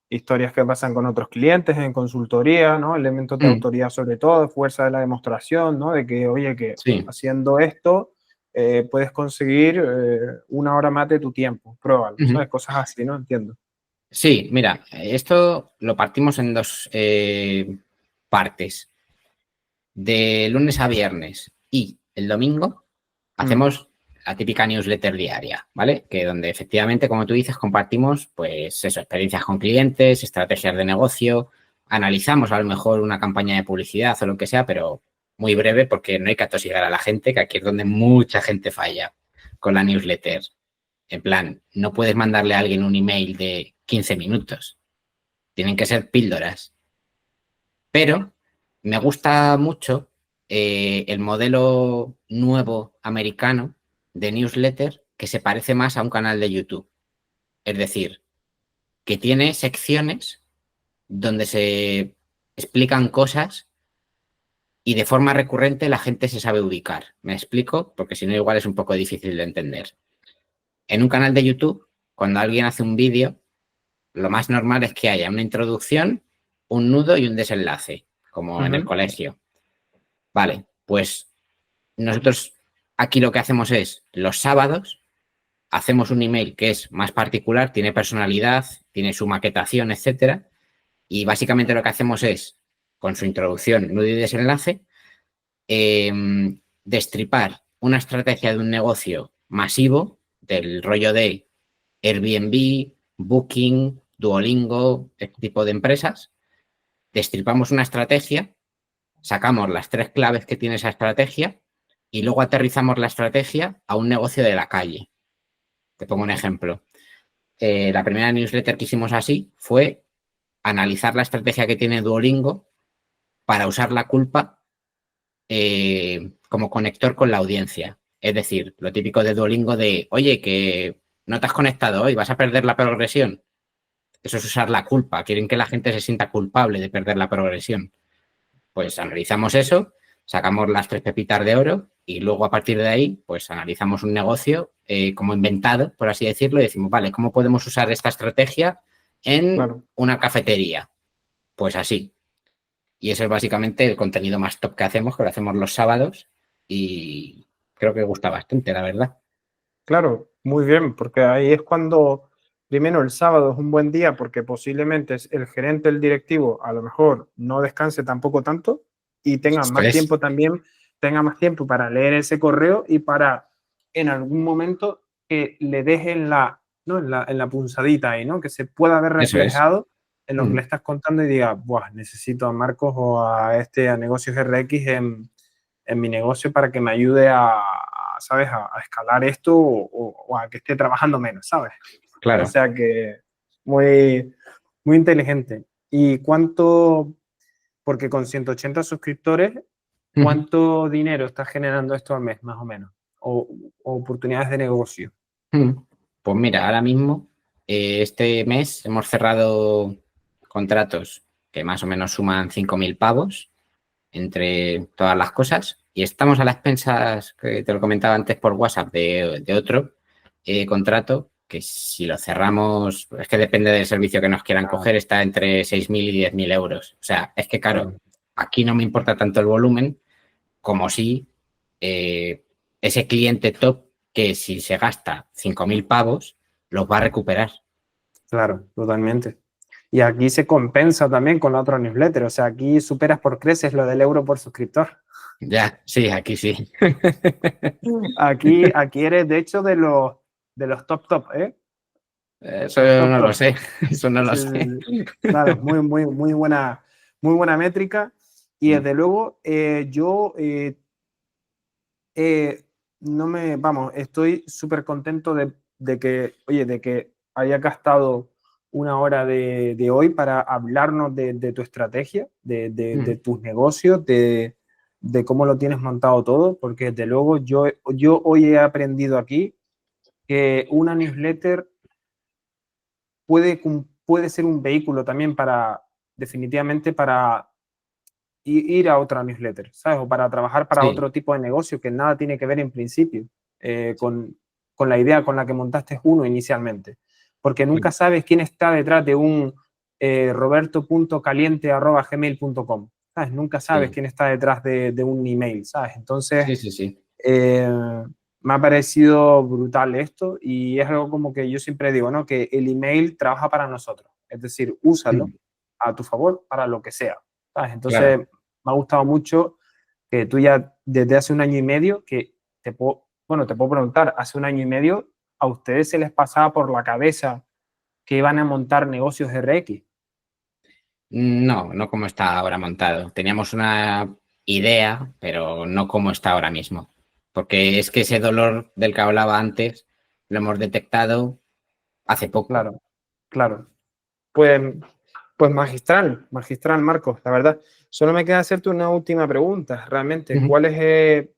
historias que pasan con otros clientes en consultoría, ¿no? Elementos de Mm, autoridad sobre todo, fuerza de la demostración, ¿no? De que, oye, que sí, haciendo esto puedes conseguir 1 hora más de tu tiempo, pruébalo, ujú. ¿sabes? Cosas así, ¿no? Entiendo. Sí, mira, esto lo partimos en dos partes. De lunes a viernes y el domingo Mm, hacemos la típica newsletter diaria, ¿vale? Que donde efectivamente, como tú dices, compartimos, pues eso, experiencias con clientes, estrategias de negocio, analizamos a lo mejor una campaña de publicidad o lo que sea, pero muy breve porque no hay que atosigar a la gente, que aquí es donde mucha gente falla con la newsletter. En plan, no puedes mandarle a alguien un email de 15 minutos, tienen que ser píldoras. Pero me gusta mucho el modelo nuevo americano de newsletter que se parece más a un canal de YouTube. Es decir, que tiene secciones donde se explican cosas y de forma recurrente la gente se sabe ubicar. ¿Me explico? Porque si no, igual es un poco difícil de entender. En un canal de YouTube, cuando alguien hace un vídeo, lo más normal es que haya una introducción, un nudo y un desenlace, como en el ujú, colegio. Vale, pues nosotros aquí lo que hacemos es los sábados hacemos un email que es más particular, tiene personalidad, tiene su maquetación, etcétera, y básicamente lo que hacemos es, con su introducción, nudo y desenlace, eh, destripar una estrategia de un negocio masivo del rollo de Airbnb, Booking, Duolingo, este tipo de empresas. Destripamos una estrategia, sacamos las 3 claves que tiene esa estrategia y luego aterrizamos la estrategia a un negocio de la calle. Te pongo un ejemplo. La primera newsletter que hicimos así fue analizar la estrategia que tiene Duolingo para usar la culpa como conector con la audiencia. Es decir, lo típico de Duolingo de, oye, que no te has conectado hoy, vas a perder la progresión. Eso es usar la culpa. Quieren que la gente se sienta culpable de perder la progresión. Pues analizamos eso, sacamos las 3 pepitas de oro y luego a partir de ahí, pues analizamos un negocio como inventado, por así decirlo, y decimos, vale, ¿cómo podemos usar esta estrategia en claro. una cafetería? Pues así. Y eso es básicamente el contenido más top que lo hacemos los sábados y creo que gusta bastante, la verdad. Claro, muy bien, porque ahí es cuando, primero, el sábado es un buen día porque posiblemente es el gerente, el directivo, a lo mejor no descanse tampoco tanto y tenga Eso más es. tiempo también tenga más tiempo para leer ese correo y para en algún momento que le dejen ¿no? en la punzadita ahí, ¿no? Que se pueda ver Eso es. reflejado en lo que Mm. le estás contando y diga, Buah, necesito a Marcos o a Negocios RX en mi negocio para que me ayude ¿sabes? A escalar esto o a que esté trabajando menos, ¿sabes? O Claro. sea que muy, muy inteligente. ¿Y cuánto, porque con 180 suscriptores, Ujú. cuánto dinero estás generando esto al mes, más o menos? O oportunidades de negocio. Mm. Pues mira, ahora mismo, este mes hemos cerrado contratos que más o menos suman 5.000 pavos entre todas las cosas y estamos a las expensas, que te lo comentaba antes por WhatsApp, de otro contrato que si lo cerramos, es que depende del servicio que nos quieran Claro, coger, está entre 6.000 y 10.000 euros. O sea, es que claro, claro, aquí no me importa tanto el volumen como si ese cliente top que si se gasta 5.000 pavos, los va a recuperar. claro, totalmente. Y aquí se compensa también con la otra newsletter. O sea, aquí superas por creces lo del euro por suscriptor. Ya, sí, aquí sí. Aquí eres, de hecho, de los top, ¿eh? Eso Los no lo top. sé, eso no lo Sí, sí, sé. sí. Claro, muy buena métrica. Y Mm. desde luego, yo eh, no me, vamos, estoy súper contento de que, oye, de que haya gastado una hora de hoy para hablarnos de tu estrategia, de Mm. tus negocios, de cómo lo tienes montado todo, porque desde luego yo hoy he aprendido aquí que una newsletter puede ser un vehículo también para, definitivamente, para ir a otra newsletter, ¿sabes? O para trabajar para Sí, otro tipo de negocio que nada tiene que ver en principio con la idea con la que montaste uno inicialmente. Porque nunca sabes quién está detrás de un roberto.caliente@gmail.com, ¿sabes? Nunca sabes sí, quién está detrás de un email, ¿sabes? Entonces, sí, sí, sí. eh, me ha parecido brutal esto y es algo como que yo siempre digo, ¿no? Que el email trabaja para nosotros, es decir, úsalo Mm. a tu favor para lo que sea, ¿sabes? Claro. Entonces, me ha gustado mucho que tú ya desde hace un año y medio, que te puedo preguntar, hace un año y medio, ¿a ustedes se les pasaba por la cabeza que iban a montar negocios RX? No, no como está ahora montado. Teníamos una idea, pero no como está ahora mismo. Porque es que ese dolor del que hablaba antes lo hemos detectado hace poco. Claro, claro. Pues, pues magistral, Marcos, la verdad. Solo me queda hacerte una última pregunta, realmente. Ujú, ¿Cuáles,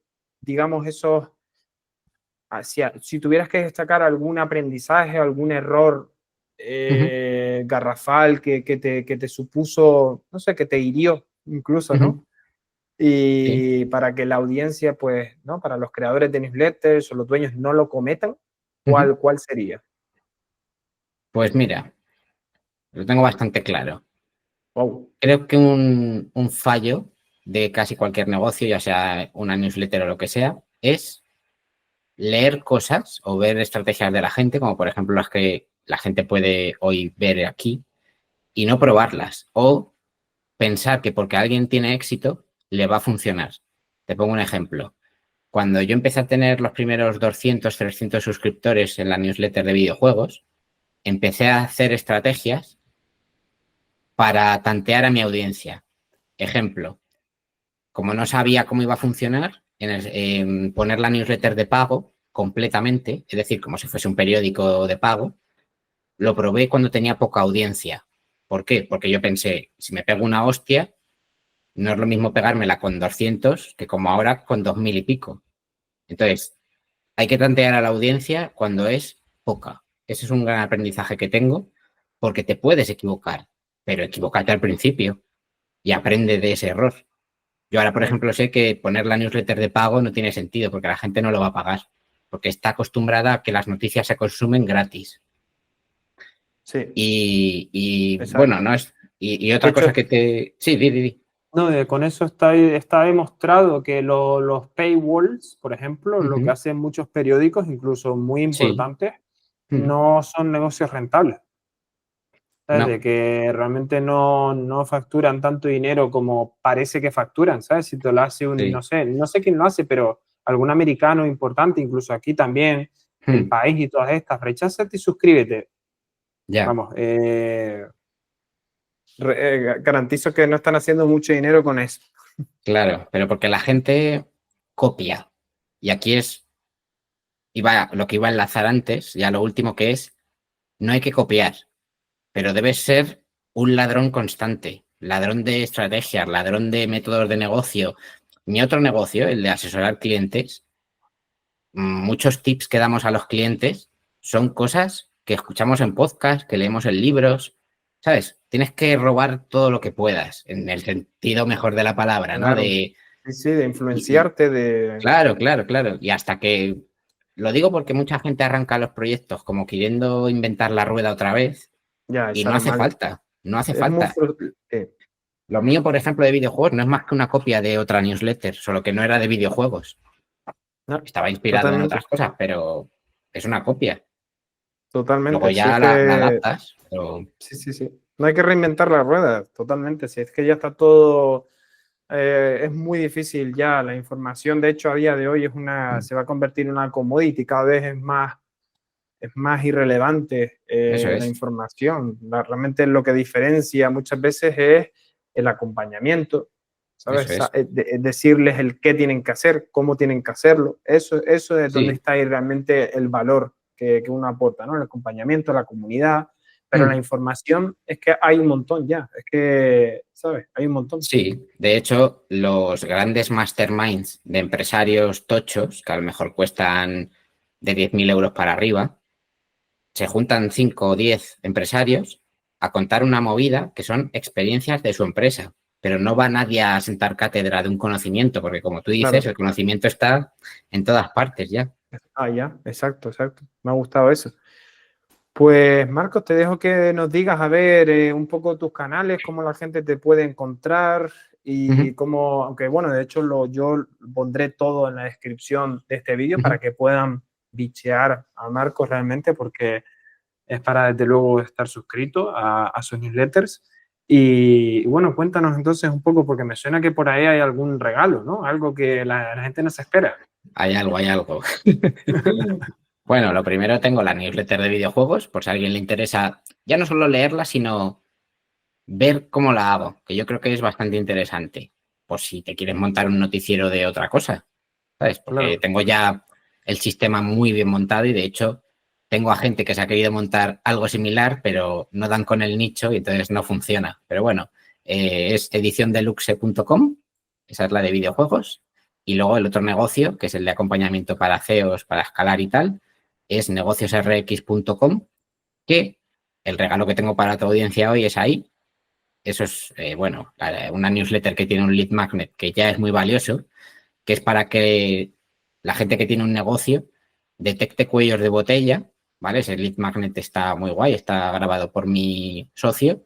digamos, si tuvieras que destacar algún aprendizaje, algún error ujú, garrafal que te supuso, no sé, que te hirió incluso, ujú. ¿no? Sí. Y para que la audiencia, pues, ¿no? Para los creadores de newsletters o los dueños no lo cometan, Ujú. ¿cuál sería? Pues mira, lo tengo bastante claro. Wow. Creo que un fallo de casi cualquier negocio, ya sea una newsletter o lo que sea, es leer cosas o ver estrategias de la gente, como por ejemplo las que la gente puede hoy ver aquí, y no probarlas. O pensar que porque alguien tiene éxito, le va a funcionar. Te pongo un ejemplo. Cuando yo empecé a tener los primeros 200, 300 suscriptores en la newsletter de videojuegos, empecé a hacer estrategias para tantear a mi audiencia. Ejemplo, como no sabía cómo iba a funcionar, en poner la newsletter de pago completamente, es decir, como si fuese un periódico de pago, lo probé cuando tenía poca audiencia. ¿Por qué? Porque yo pensé, si me pego una hostia, no es lo mismo pegármela con 200 que como ahora con 2.000 y pico. Entonces, hay que tantear a la audiencia cuando es poca. Ese es un gran aprendizaje que tengo porque te puedes equivocar, pero equivocarte al principio y aprende de ese error. Yo ahora, por Claro. ejemplo, sé que poner la newsletter de pago no tiene sentido porque la gente no lo va a pagar, porque está acostumbrada a que las noticias se consumen gratis. Sí, Bueno, exacto. no es. Y De otra cosa hecho, que te. Sí, di. no, con eso está demostrado que los paywalls, por ejemplo, lo que Ujú. hacen muchos periódicos, incluso muy Sí. importantes, Mm. no son negocios rentables. ¿sabes? No, De que realmente no facturan tanto dinero como parece que facturan, ¿sabes? Si te lo hace sí. no sé quién lo hace, pero algún americano importante, incluso aquí también, El Hmm, País y todas estas, recházate y suscríbete. ya, Vamos, garantizo que no están haciendo mucho dinero con eso. claro, pero porque la gente copia. Y aquí es, iba, lo que iba a enlazar antes, ya lo último que es, no hay que copiar, pero debes ser un ladrón constante, ladrón de estrategias, ladrón de métodos de negocio. Mi otro negocio, el de asesorar clientes, muchos tips que damos a los clientes son cosas que escuchamos en podcast, que leemos en libros, ¿sabes? Tienes que robar todo lo que puedas, en el sentido mejor de la palabra, ¿no? Claro, De, sí, sí, de y influenciarte, de... claro, claro, claro. Y hasta que, lo digo porque mucha gente arranca los proyectos como queriendo inventar la rueda otra vez Ya, y esa no es hace mal. falta, no hace Es muy falta. frustrante. Lo mío, por ejemplo, de videojuegos no es más que una copia de otra newsletter, solo que no era de videojuegos. No, Estaba inspirado en totalmente, otras cosas, pero es una copia. Luego totalmente. Si es ya la que adaptas, pero sí, sí, sí. No hay que reinventar la rueda, totalmente. Si es que ya está todo, es muy difícil ya. La información, de hecho, a día de hoy se va a convertir en una commodity. Cada vez es más irrelevante eso la es, información. Realmente lo que diferencia muchas veces es el acompañamiento, eso ¿sabes? es. Decirles el qué tienen que hacer, cómo tienen que hacerlo. Eso es donde Sí. está ahí realmente el valor que uno aporta, ¿no? El acompañamiento, la comunidad. Pero la Mm. información es que hay un montón ya. Es que, ¿sabes? Hay un montón. Sí, de hecho, los grandes masterminds de empresarios tochos, que a lo mejor cuestan de 10.000 euros para arriba, se juntan 5 o 10 empresarios a contar una movida que son experiencias de su empresa, pero no va nadie a sentar cátedra de un conocimiento, porque como tú dices, Claro. el conocimiento está en todas partes ya. Ah, ya. Exacto, exacto. Me ha gustado eso. Pues Marcos, te dejo que nos digas, a ver, un poco tus canales, cómo la gente te puede encontrar y Ujú, cómo, aunque bueno, de hecho yo pondré todo en la descripción de este vídeo para ujú. que puedan bichear a Marcos realmente, porque es para desde luego estar suscrito a sus newsletters. Y bueno, cuéntanos entonces un poco, porque me suena que por ahí hay algún regalo, ¿no? Algo que la gente no se espera. Hay algo, hay algo. Bueno, lo primero tengo la newsletter de videojuegos, por si a alguien le interesa ya no solo leerla, sino ver cómo la hago, que yo creo que es bastante interesante, por si te quieres montar un noticiero de otra cosa, ¿sabes? Porque Claro, tengo ya el sistema muy bien montado y de hecho tengo a gente que se ha querido montar algo similar, pero no dan con el nicho y entonces no funciona. Pero bueno, es ediciondeluxe.com, esa es la de videojuegos. Y luego el otro negocio, que es el de acompañamiento para CEOs, para escalar y tal, es negociosrx.com, que el regalo que tengo para tu audiencia hoy es ahí. Eso es, bueno, una newsletter que tiene un lead magnet que ya es muy valioso, que es para que la gente que tiene un negocio detecte cuellos de botella, ¿vale? Ese lead magnet está muy guay, está grabado por mi socio.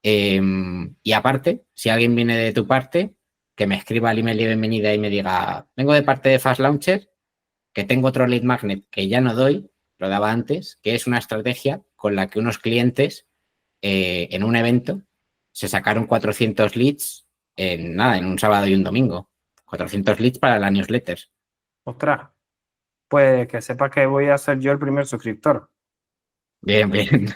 Y aparte, si alguien viene de tu parte, que me escriba al email de bienvenida y me diga, vengo de parte de Fast Launcher, que tengo otro lead magnet que ya no doy, lo daba antes, que es una estrategia con la que unos clientes en un evento se sacaron 400 leads en nada, en un sábado y un domingo. 400 leads para la newsletter. ostras, pues que sepas que voy a ser yo el primer suscriptor. Bien, bien.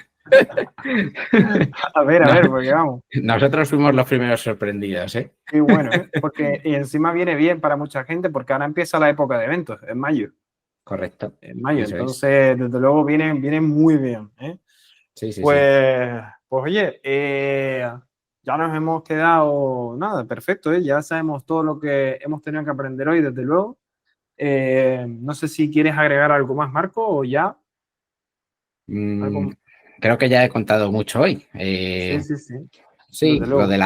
A No, ver, porque vamos. nosotros fuimos los primeros sorprendidos, ¿eh? Y bueno, porque y encima viene bien para mucha gente porque ahora empieza la época de eventos, en mayo. Correcto. En mayo, Eso es. entonces desde luego vienen muy bien. ¿Eh? Sí, sí, sí. Pues oye, ya nos hemos quedado, nada, perfecto, ¿eh? Ya sabemos todo lo que hemos tenido que aprender hoy, desde luego. No sé si quieres agregar algo más, Marco, o ya. Mm, Algo... creo que ya he contado mucho hoy. Sí, sí, sí, desde Sí, lo luego. de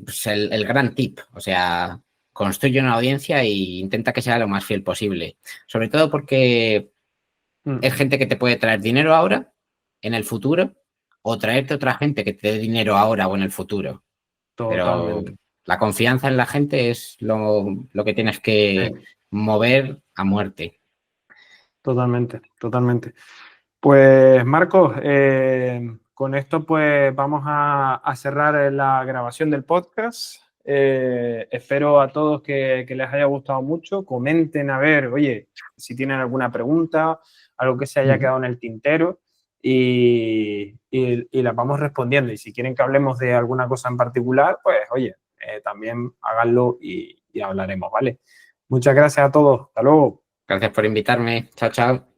pues el gran tip, o sea, construye una audiencia e intenta que sea lo más fiel posible. Sobre todo porque Mm, es gente que te puede traer dinero ahora, en el futuro, o traerte otra gente que te dé dinero ahora o en el futuro. Pero totalmente. la confianza en la gente es lo que tienes que Sí, mover a muerte. totalmente, totalmente. Pues Marcos, con esto pues vamos a cerrar la grabación del podcast. Espero a todos que les haya gustado mucho. Comenten a ver, oye, si tienen alguna pregunta, algo que se haya quedado en el tintero y las vamos respondiendo. Y si quieren que hablemos de alguna cosa en particular, pues oye, también háganlo y hablaremos, ¿vale? Muchas gracias a todos. Hasta luego. Gracias por invitarme. Chao, chao.